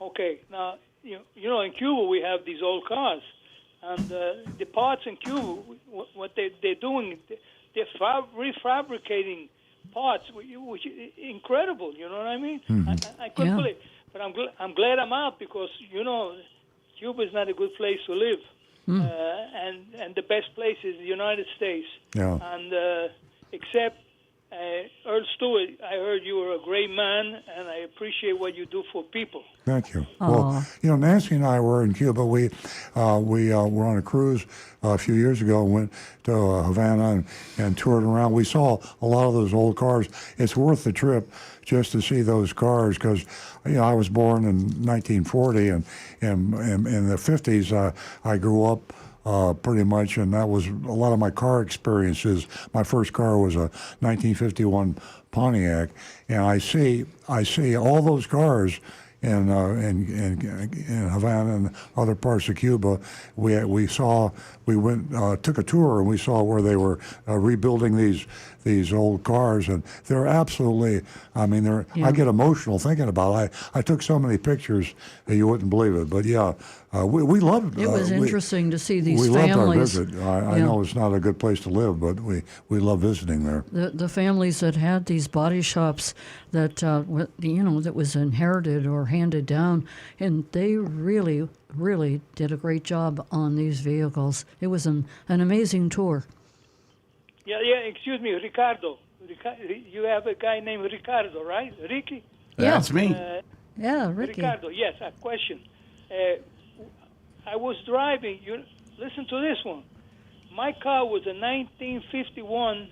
Okay, now, you know, in Cuba we have these old cars, and the parts in Cuba, what they're doing, they're refabricating parts, which is incredible, you know what I mean? Mm-hmm. I couldn't believe it, but I'm glad I'm out because, you know, Cuba is not a good place to live, and the best place is the United States. Yeah. And except Earl Stewart, I heard you were a great man, and I appreciate what you do for people. Thank you. Aww. Well, you know, Nancy and I were in Cuba. We were on a cruise a few years ago and went to Havana and toured around. We saw a lot of those old cars. It's worth the trip just to see those cars because, you know, I was born in 1940 and in the 50s I grew up pretty much, and that was a lot of my car experiences. My first car was a 1951 Pontiac, and I see all those cars in Havana and other parts of Cuba. We went took a tour and we saw where they were rebuilding these old cars, and they're absolutely. I mean, I get emotional thinking about it. I took so many pictures that you wouldn't believe it. But yeah, we loved it. It was interesting to see these we families. loved our visit. I know it's not a good place to live, but we love visiting there. The families that had these body shops that that was inherited or handed down, and they really did a great job on these vehicles. It was an amazing tour. Yeah. Excuse me, Ricardo. You have a guy named Ricardo, right? Ricky? That's me. Yeah, Ricky. Ricardo, yes, a question. I was driving. You listen to this one. My car was a 1951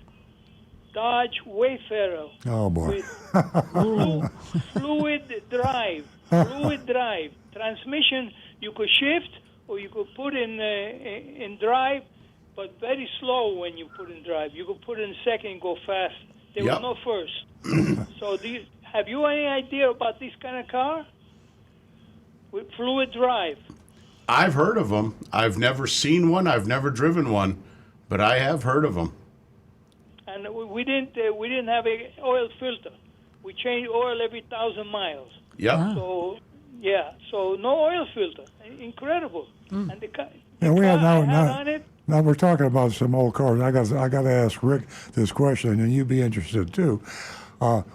Dodge Wayfarer. Oh boy! With fluid drive. Transmission you could shift or you could put in drive, but very slow when you put in drive. You could put in second and go fast. There was no first. So have you any idea about this kind of car with fluid drive? I've heard of them. I've never seen one. I've never driven one, but I have heard of them. And we didn't have a oil filter. We changed oil every 1,000 miles. Yeah. So no oil filter. Incredible. And the car we I had had on it. Now we're talking about some old cars. I got to ask Rick this question, and you'd be interested too.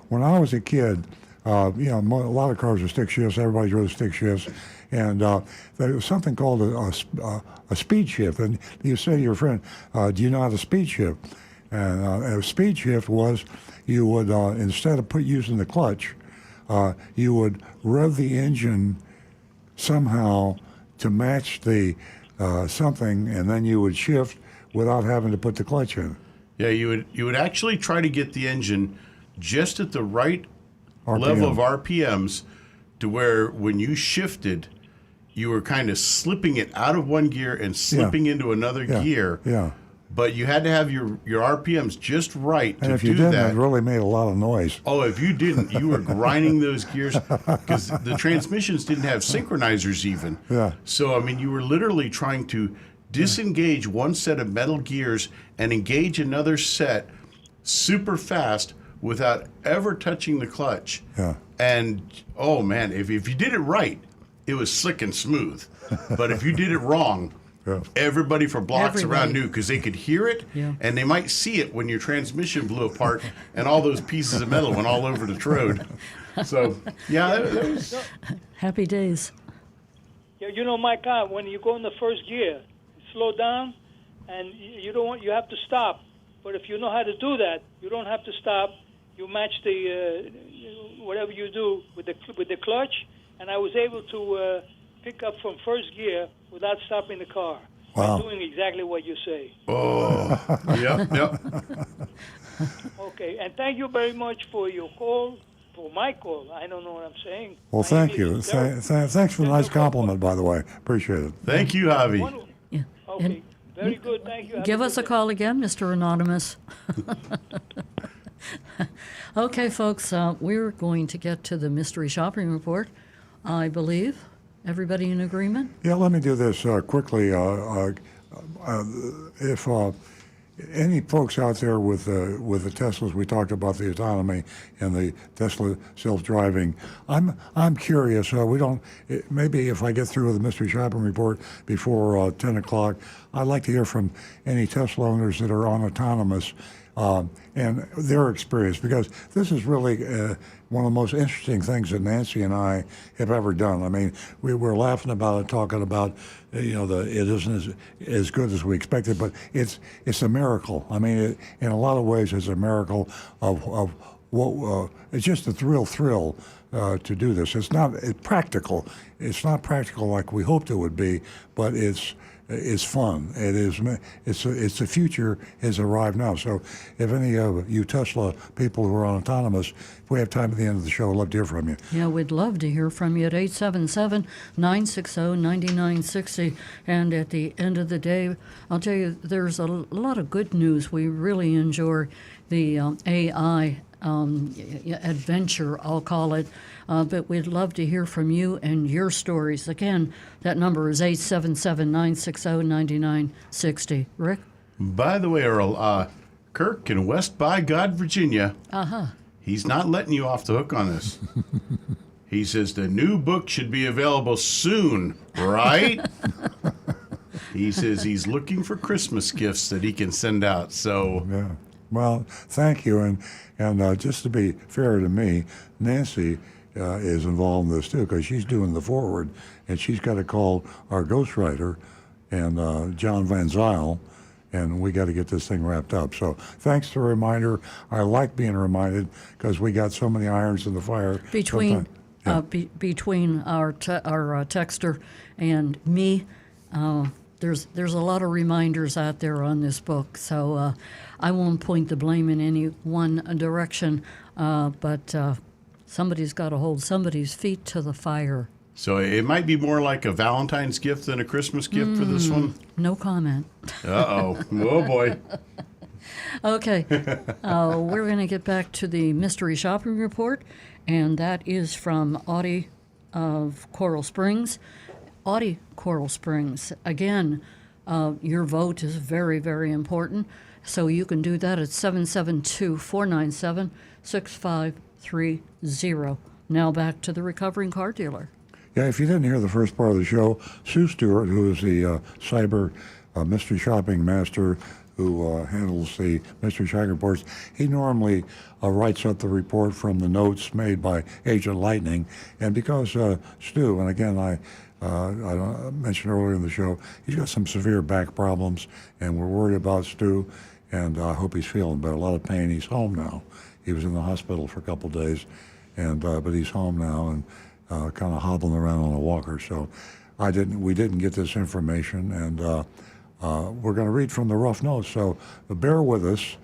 When I was a kid, a lot of cars are stick shifts. Everybody drove stick shifts, and there was something called a speed shift. And you say to your friend, "Do you know how to speed shift?" And a speed shift was you would instead of using the clutch, you would rev the engine somehow to match the something, and then you would shift without having to put the clutch in. Yeah, you would actually try to get the engine just at the right RPM. level of RPMs to where when you shifted, you were kind of slipping it out of one gear and slipping into another gear. Yeah. But you had to have your RPMs just right and to if you do didn't, that. it really made a lot of noise. Oh, if you didn't, you were grinding those gears because the transmissions didn't have synchronizers even. Yeah. So, I mean, you were literally trying to disengage one set of metal gears and engage another set super fast without ever touching the clutch. Yeah. And, oh, man, if you did it right, it was slick and smooth. But if you did it wrong, everybody for blocks around knew, because they could hear it, and they might see it when your transmission blew apart and all those pieces of metal went all over the road. So, yeah, that was... Happy days. Yeah, you know, my car, when you go in the first gear, slow down, and you have to stop. But if you know how to do that, you don't have to stop. You match the whatever you do with the clutch, and I was able to pick up from first gear without stopping the car. Wow. I'm doing exactly what you say. Oh, yep. Okay, and thank you very much for your call, for my call. I don't know what I'm saying. Well, My thank English you. is terrible. Thanks for the nice compliment, by the way. Appreciate it. Thank you, Javi. Yeah. Okay, And very good. Thank you. Have give a us good a day. call again, Mr. Anonymous. Okay, folks, we're going to get to the mystery shopping report, I believe. Everybody in agreement? Yeah, let me do this quickly. If any folks out there with the Teslas, we talked about the autonomy and the Tesla self-driving. I'm curious. Maybe if I get through with the mystery shopping report before 10 o'clock, I'd like to hear from any Tesla owners that are on autonomous and their experience, because this is really one of the most interesting things that Nancy and I have ever done. I mean, we were laughing about it, talking about, it isn't as good as we expected, but it's a miracle. I mean, in a lot of ways, it's a miracle of what it's just a thrill to do this. It's not practical. It's not practical like we hoped it would be, but it's fun. It's the future has arrived now. So if any of you Tesla people who are on autonomous, if we have time at the end of the show, I'd love to hear from you. Yeah, we'd love to hear from you at 877-960-9960. And at the end of the day, I'll tell you, there's a lot of good news. We really enjoy the AI adventure, I'll call it. But we'd love to hear from you and your stories. Again, that number is 877-960-9960. Rick? By the way, Earl, Kirk in West by God, Virginia, he's not letting you off the hook on this. He says the new book should be available soon, right? He says he's looking for Christmas gifts that he can send out. So, Yeah. Well, thank you. And just to be fair to me, Nancy is involved in this too, because she's doing the forward, and she's got to call our ghostwriter and John Van Zyl, and we got to get this thing wrapped up. So thanks for the reminder. I like being reminded because we got so many irons in the fire. Between our texter and me, there's a lot of reminders out there on this book. So I won't point the blame in any one direction, but somebody's got to hold somebody's feet to the fire. So it might be more like a Valentine's gift than a Christmas gift for this one? No comment. Uh-oh. Oh, boy. Okay. We're going to get back to the mystery shopping report, and that is from Audie of Coral Springs. Audie, Coral Springs. Again, your vote is very, very important, so you can do that at 772-497-6530. Now back to the recovering car dealer. Yeah, if you didn't hear the first part of the show, Sue Stewart, who is the cyber mystery shopping master who handles the mystery shopping reports, he normally writes up the report from the notes made by Agent Lightning. And because Stu, and again, I mentioned earlier in the show, he's got some severe back problems, and we're worried about Stu, and I hope he's feeling better. A lot of pain. He's home now. He was in the hospital for a couple of days, and but he's home now and kind of hobbling around on a walker. So we didn't get this information, and we're going to read from the rough notes. So bear with us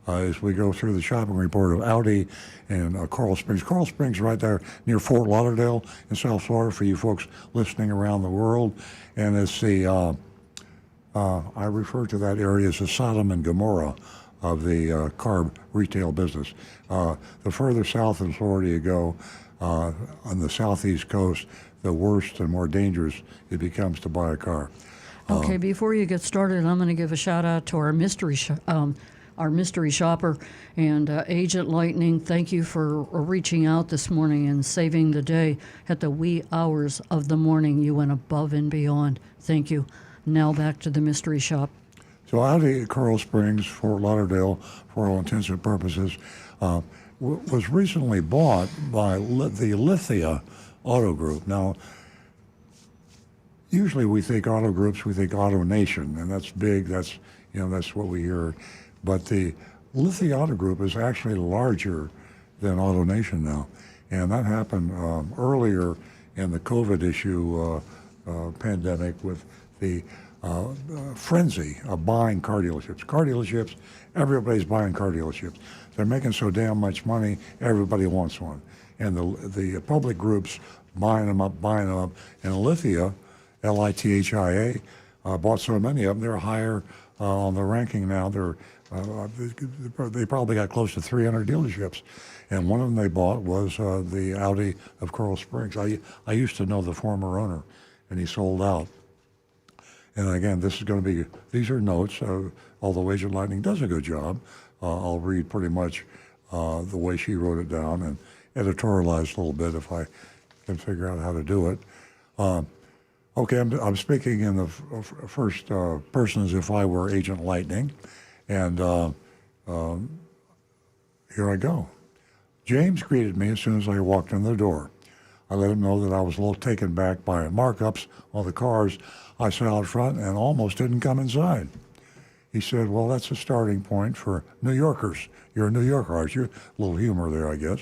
as we go through the shopping report of Audi and Coral Springs. Coral Springs right there near Fort Lauderdale in South Florida for you folks listening around the world. And it's the, I refer to that area as the Sodom and Gomorrah of the car retail business. The further south in Florida you go, on the southeast coast, the worse and more dangerous it becomes to buy a car. Okay, before you get started, I'm going to give a shout out to our mystery shopper and Agent Lightning. Thank you for reaching out this morning and saving the day at the wee hours of the morning. You went above and beyond. Thank you. Now back to the mystery shop. So Audi Coral Springs, Fort Lauderdale, for all intents and purposes, was recently bought by the Lithia Auto Group. Now, usually we think auto groups, we think Auto Nation, and that's big. That's what we hear. But the Lithia Auto Group is actually larger than Auto Nation now, and that happened earlier in the COVID issue pandemic with the frenzy of buying car dealerships. Car dealerships, everybody's buying car dealerships. They're making so damn much money, everybody wants one. And the public groups buying them up, and Lithia, Lithia, bought so many of them, they're higher on the ranking now. They probably got close to 300 dealerships. And one of them they bought was the Audi of Coral Springs. I used to know the former owner, and he sold out. And again, these are notes, although Agent Lightning does a good job. I'll read pretty much the way she wrote it down and editorialize a little bit if I can figure out how to do it. Okay, I'm speaking in the first person as if I were Agent Lightning. And here I go. James greeted me as soon as I walked in the door. I let him know that I was a little taken back by markups on the cars I saw out front and almost didn't come inside. He said, well, that's a starting point for New Yorkers. You're a New Yorker, aren't you? A little humor there, I guess.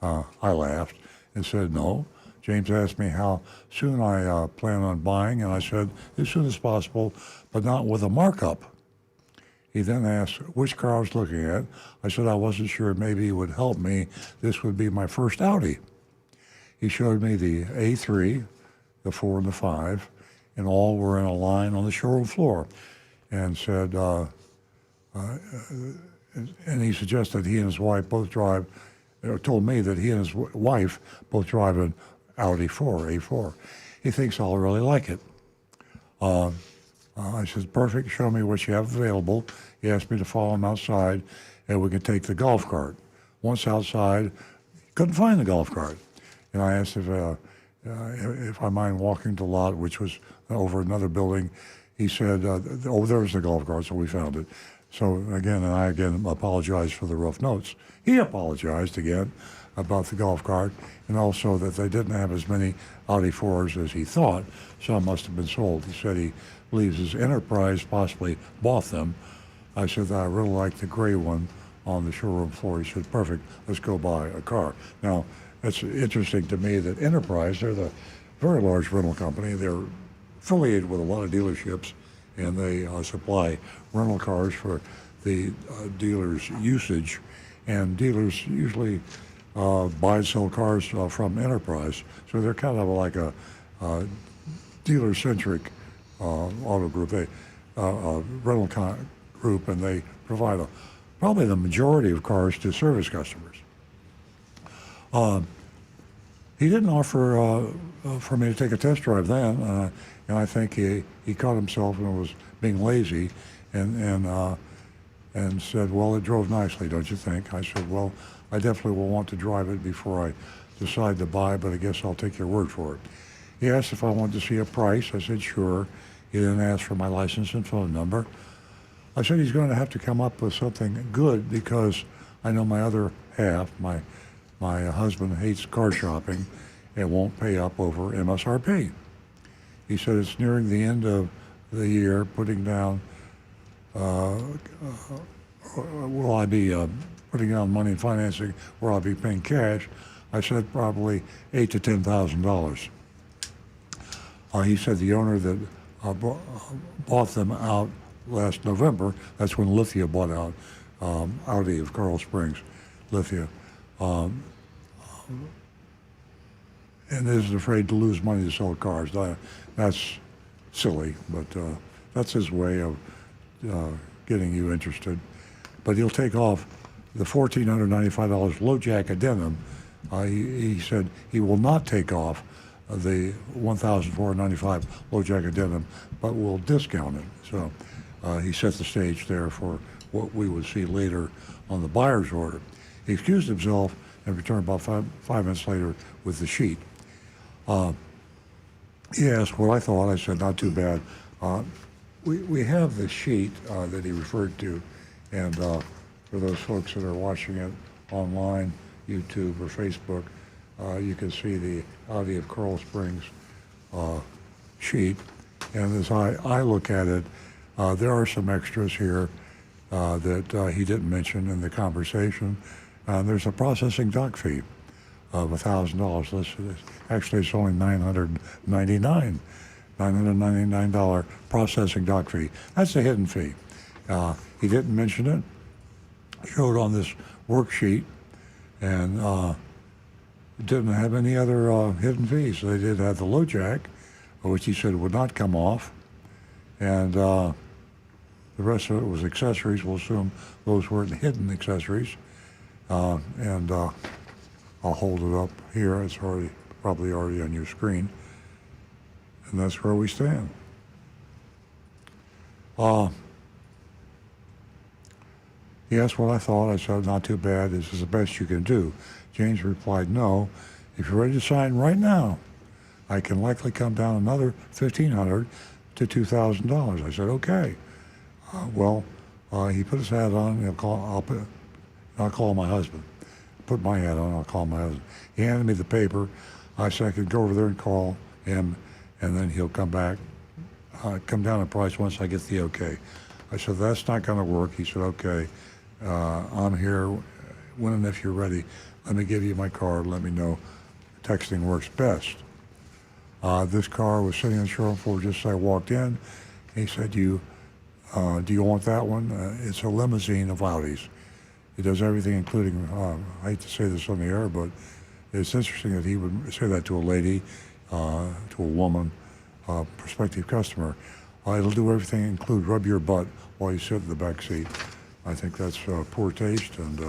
I laughed and said, no. James asked me how soon I plan on buying, and I said, as soon as possible, but not with a markup. He then asked which car I was looking at. I said I wasn't sure, maybe he would help me. This would be my first Audi. He showed me the A3, the 4 and the 5, and all were in a line on the showroom floor, and said, and he suggested he and his wife both drive, told me that he and his wife both drive an Audi 4, A4. He thinks I'll really like it. I said, perfect, show me what you have available. He asked me to follow him outside, and we could take the golf cart. Once outside, couldn't find the golf cart. And I asked if I mind walking to the lot, which was over another building. He said, oh, there was the golf cart, so we found it. So again, and I again apologized for the rough notes. He apologized again about the golf cart, and also that they didn't have as many Audi 4s as he thought. Some must have been sold. He said he believes his enterprise possibly bought them. I said that I really like the gray one on the showroom floor. He said, perfect, let's go buy a car. Now, it's interesting to me that Enterprise, they're the very large rental company. They're affiliated with a lot of dealerships, and they supply rental cars for the dealers' usage. And dealers usually buy and sell cars from Enterprise. So they're kind of like a dealer-centric auto group, they rental group, and they provide probably the majority of cars to service customers. He didn't offer for me to take a test drive then, and I think he caught himself and was being lazy, and said, well, it drove nicely, don't you think? I said, well, I definitely will want to drive it before I decide to buy, but I guess I'll take your word for it. He asked if I wanted to see a price. I said, sure. He then asked for my license and phone number. I said he's going to have to come up with something good because I know my other half, my husband, hates car shopping and won't pay up over MSRP. He said it's nearing the end of the year, putting down, will I be putting down money in financing, or I'll be paying cash? I said probably $8,000 to $10,000. He said the owner that bought them out last November, that's when Lithia bought out Audi of Coral Springs, Lithia, and isn't afraid to lose money to sell cars. That's silly, but that's his way of getting you interested. But he'll take off the $1,495 low jack addendum. He said he will not take off the 1,495 low jack addendum, but we'll discount it. So he set the stage there for what we would see later on the buyer's order. He excused himself and returned about five minutes later with the sheet. He asked what I thought. I said, not too bad. We have the sheet that he referred to, and for those folks that are watching it online, YouTube or Facebook, you can see the Audi of Coral Springs sheet. And as I look at it, there are some extras here that he didn't mention in the conversation. There's a processing dock fee of $1,000 listed. Actually, it's only $999 processing dock fee. That's a hidden fee. He didn't mention it. Showed on this worksheet, and didn't have any other hidden fees. They did have the low jack, which he said would not come off, and the rest of it was accessories. We'll assume those weren't hidden accessories. And I'll hold it up here. It's probably already on your screen. And that's where we stand. He asked what I thought. I said, not too bad. This is the best you can do. James replied, no. If you're ready to sign right now, I can likely come down another $1,500 to $2,000. I said, okay. He put his hat on. I'll call my husband. Put my hat on, I'll call my husband. He handed me the paper. I said I could go over there and call him, and then he'll come back, come down in price once I get the okay. I said, that's not going to work. He said, okay, I'm here. When and if you're ready, let me give you my card. Let me know. Texting works best. This car was sitting on the showroom floor just as I walked in. He said, do you want that one? It's a limousine of Audis. He does everything, including, I hate to say this on the air, but it's interesting that he would say that to a lady, to a woman, prospective customer. It'll do everything, include rub your butt while you sit in the back seat. I think that's poor taste and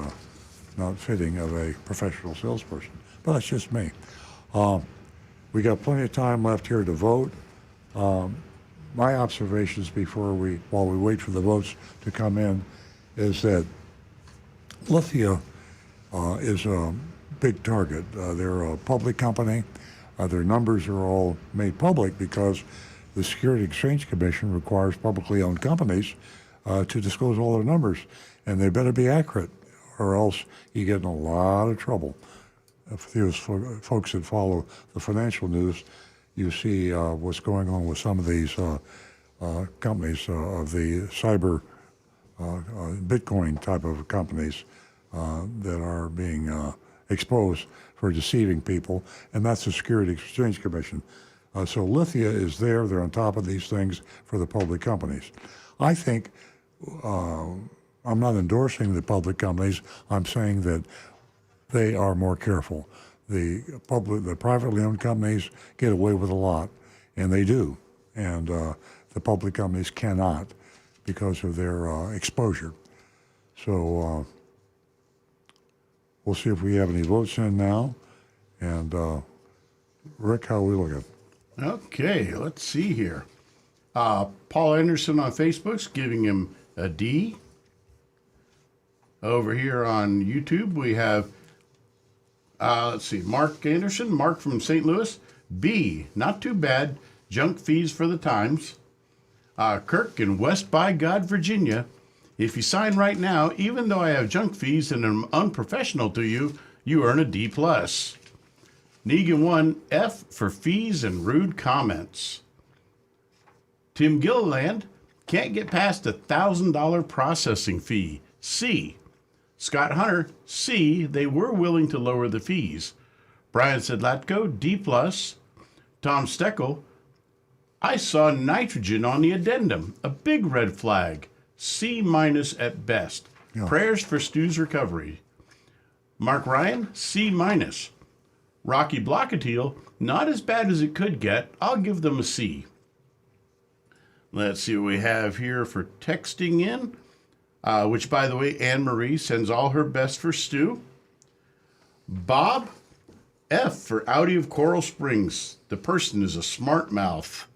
not fitting of a professional salesperson. But that's just me. We got plenty of time left here to vote. My observations while we wait for the votes to come in, is that Lithia is a big target. They're a public company. Their numbers are all made public because the Security Exchange Commission requires publicly owned companies to disclose all their numbers, and they better be accurate, or else you get in a lot of trouble. For those folks that follow the financial news, you see what's going on with some of these companies of the cyber Bitcoin type of companies that are being exposed for deceiving people, and that's the Security Exchange Commission. So Lithia is there. They're on top of these things for the public companies. I think, I'm not endorsing the public companies. I'm saying that they are more careful. The privately owned companies get away with a lot, and they do. And the public companies cannot because of their exposure. So we'll see if we have any votes in now. And Rick, how are we looking? Okay, let's see here. Paul Anderson on Facebook's giving him a D. Over here on YouTube, we have, let's see, Mark Anderson, Mark from St. Louis, B, not too bad, junk fees for the times. Kirk in West by God, Virginia, if you sign right now, even though I have junk fees and am unprofessional to you, you earn a D+. Negan 1, F for fees and rude comments. Tim Gilliland, can't get past $1,000 processing fee, C. Scott Hunter, C, they were willing to lower the fees. Brian Sedlatko, D+. Tom Steckel, I saw nitrogen on the addendum, a big red flag, C- at best. Yeah. Prayers for Stu's recovery. Mark Ryan, C-. Rocky Blockatiel, not as bad as it could get. I'll give them a C. Let's see what we have here for texting in, which, by the way, Anne-Marie sends all her best for Stu. Bob, F for Audi of Coral Springs. The person is a smart mouth.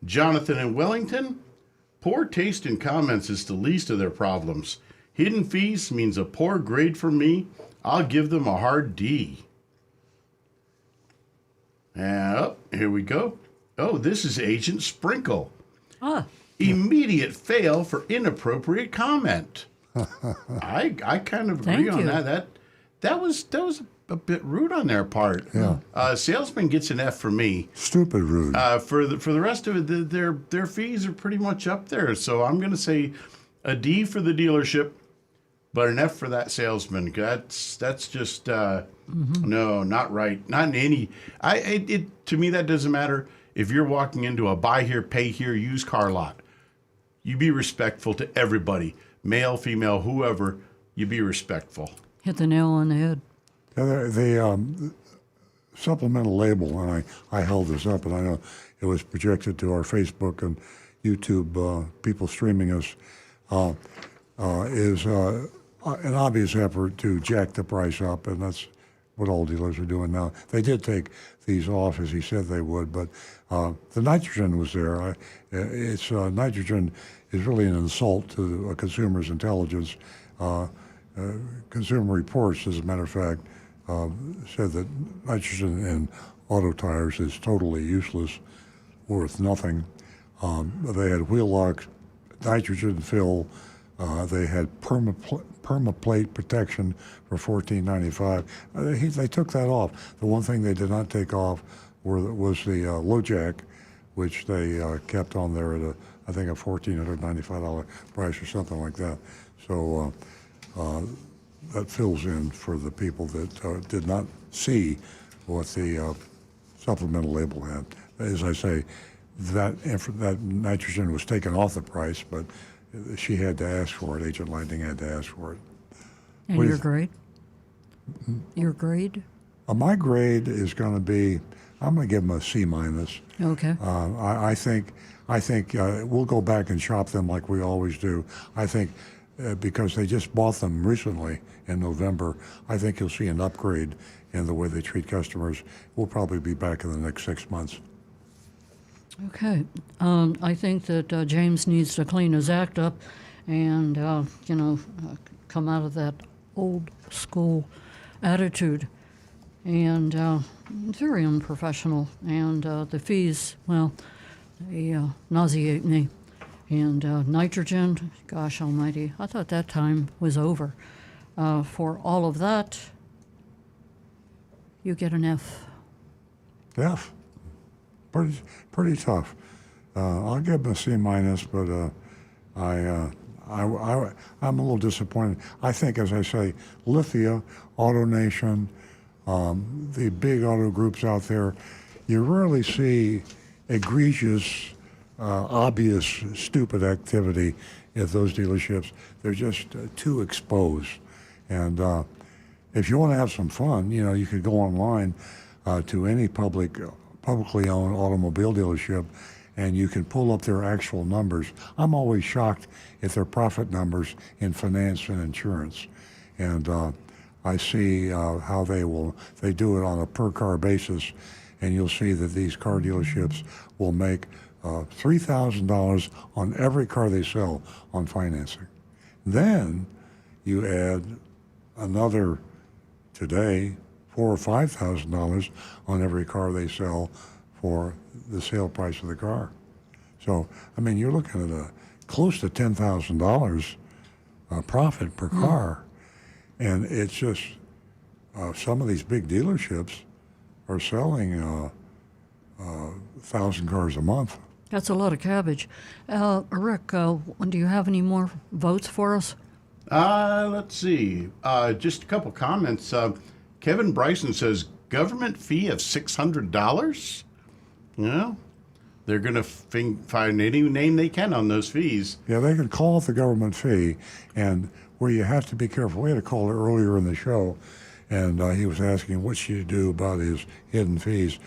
Jonathan in Wellington. Poor taste in comments is the least of their problems. Hidden fees means a poor grade for me. I'll give them a hard D. Here we go. Oh, this is Agent Sprinkle. Immediate fail for inappropriate comment. I kind of agree on that. That was a bit rude on their part. Yeah. Salesman gets an F for me. Stupid rude. For the rest of it, their fees are pretty much up there. So I'm going to say a D for the dealership, but an F for that salesman. That's just no, not right. Not in any. To me that doesn't matter. If you're walking into a buy here, pay here used car lot, you be respectful to everybody, male, female, whoever. You be respectful. Hit the nail on the head. The supplemental label, and I held this up, and I know it was projected to our Facebook and YouTube people streaming us, is an obvious effort to jack the price up, and that's what all dealers are doing now. They did take these off, as he said they would, but the nitrogen was there. Nitrogen is really an insult to a consumer's intelligence. Consumer Reports, as a matter of fact, said that nitrogen in auto tires is totally useless, worth nothing. They had wheel lock nitrogen fill. They had permaplate protection for $14.95. They took that off. The one thing they did not take off was the low jack, which they kept on there at I think a $1,495 price or something like that. So that fills in for the people that did not see what the supplemental label had. As I say, that nitrogen was taken off the price, but she had to ask for it. Agent Lightning had to ask for it. And your grade? Your grade? My grade is going to be, I'm going to give them a C minus. Okay. I think we'll go back and shop them like we always do. I think because they just bought them recently in November, I think you'll see an upgrade in the way they treat customers. We'll probably be back in the next 6 months. Okay. I think that James needs to clean his act up and, come out of that old school attitude. And very unprofessional. And the fees, well, they nauseate me. And nitrogen, gosh almighty, I thought that time was over. For all of that, you get an F. F. Pretty tough. I'll give them a C minus, but I'm a little disappointed. I think, as I say, Lithia, AutoNation, the big auto groups out there, you rarely see egregious, obvious, stupid activity at those dealerships. They're just too exposed. And if you want to have some fun, you could go online to any publicly owned automobile dealership, and you can pull up their actual numbers. I'm always shocked at their profit numbers in finance and insurance. And I see how they do it on a per car basis, and you'll see that these car dealerships will make $3,000 on every car they sell on financing. Then you add another, today, $4,000 or $5,000 on every car they sell for the sale price of the car. So, you're looking at close to $10,000 profit per car. And it's just, some of these big dealerships are selling 1,000 cars a month. That's a lot of cabbage. Rick, do you have any more votes for us? Let's see. Just a couple comments. Kevin Bryson says, government fee of $600? They're going to find any name they can on those fees. Yeah, they can call it the government fee, and where you have to be careful. We had a caller earlier in the show, and he was asking what should you do about his hidden fees.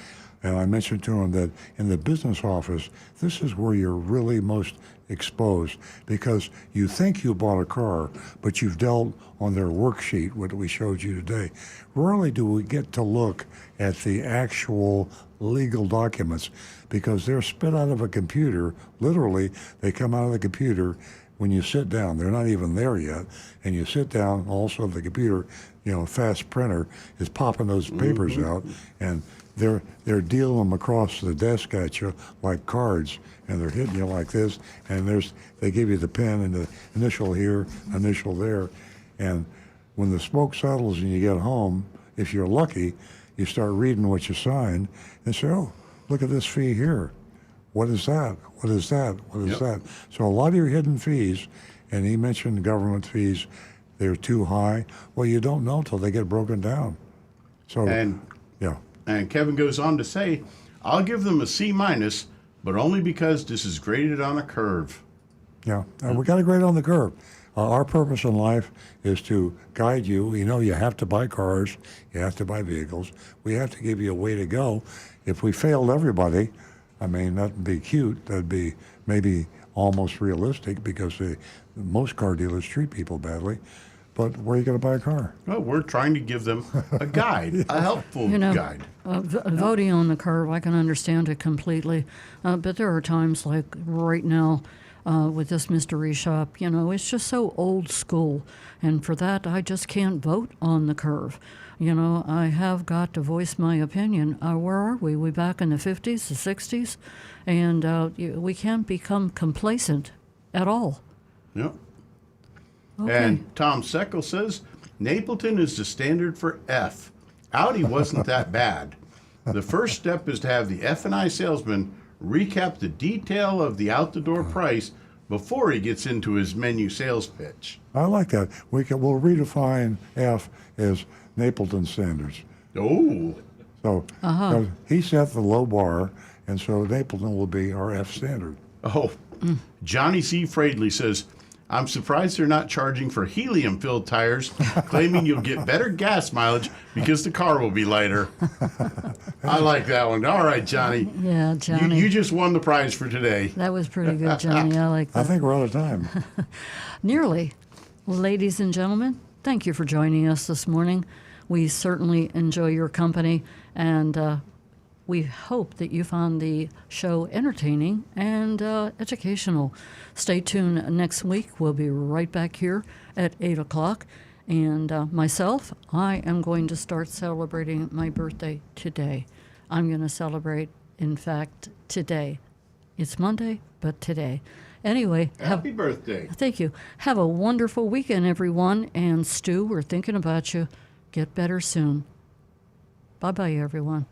And I mentioned to him that in the business office, this is where you're really most exposed because you think you bought a car, but you've dealt on their worksheet, what we showed you today. Rarely do we get to look at the actual legal documents because they're spit out of a computer. Literally, they come out of the computer when you sit down. They're not even there yet. And you sit down, also the computer, fast printer is popping those papers out, and they're dealing them across the desk at you like cards, and they're hitting you like this, and they give you the pen and the initial here, initial there, and when the smoke settles and you get home, if you're lucky, you start reading what you signed and say, oh, look at this fee here. What is that? What is that? What is that? So a lot of your hidden fees, and he mentioned government fees, they're too high. Well, you don't know until they get broken down. So, And Kevin goes on to say, I'll give them a C minus, but only because this is graded on a curve. Yeah, and we got to grade on the curve. Our purpose in life is to guide you. You have to buy cars. You have to buy vehicles. We have to give you a way to go. If we failed everybody, I mean, that'd be cute. That'd be maybe almost realistic because most car dealers treat people badly. But where are you going to buy a car? Well, we're trying to give them a guide, a helpful guide. Voting on the curve, I can understand it completely. But there are times like right now with this mystery shop, it's just so old school. And for that, I just can't vote on the curve. I have got to voice my opinion. Where are we? We back in the 50s, the 60s? And we can't become complacent at all. Yep. Okay. And Tom Seckel says, Napleton is the standard for F. Audi wasn't that bad. The first step is to have the F&I salesman recap the detail of the out-the-door price before he gets into his menu sales pitch. I like that. We'll redefine F as Napleton standards. Oh. So he set the low bar, and so Napleton will be our F standard. Oh. Johnny C. Fradley says, I'm surprised they're not charging for helium-filled tires, claiming you'll get better gas mileage because the car will be lighter. I like that one. All right, Johnny. Yeah, Johnny. You just won the prize for today. That was pretty good, Johnny. I like that. I think we're out of time. Nearly. Ladies and gentlemen, thank you for joining us this morning. We certainly enjoy your company, and we hope that you found the show entertaining and educational. Stay tuned next week. We'll be right back here at 8 o'clock. And myself, I am going to start celebrating my birthday today. I'm going to celebrate, in fact, today. It's Monday, but today. Anyway. Happy birthday. Thank you. Have a wonderful weekend, everyone. And Stu, we're thinking about you. Get better soon. Bye-bye, everyone.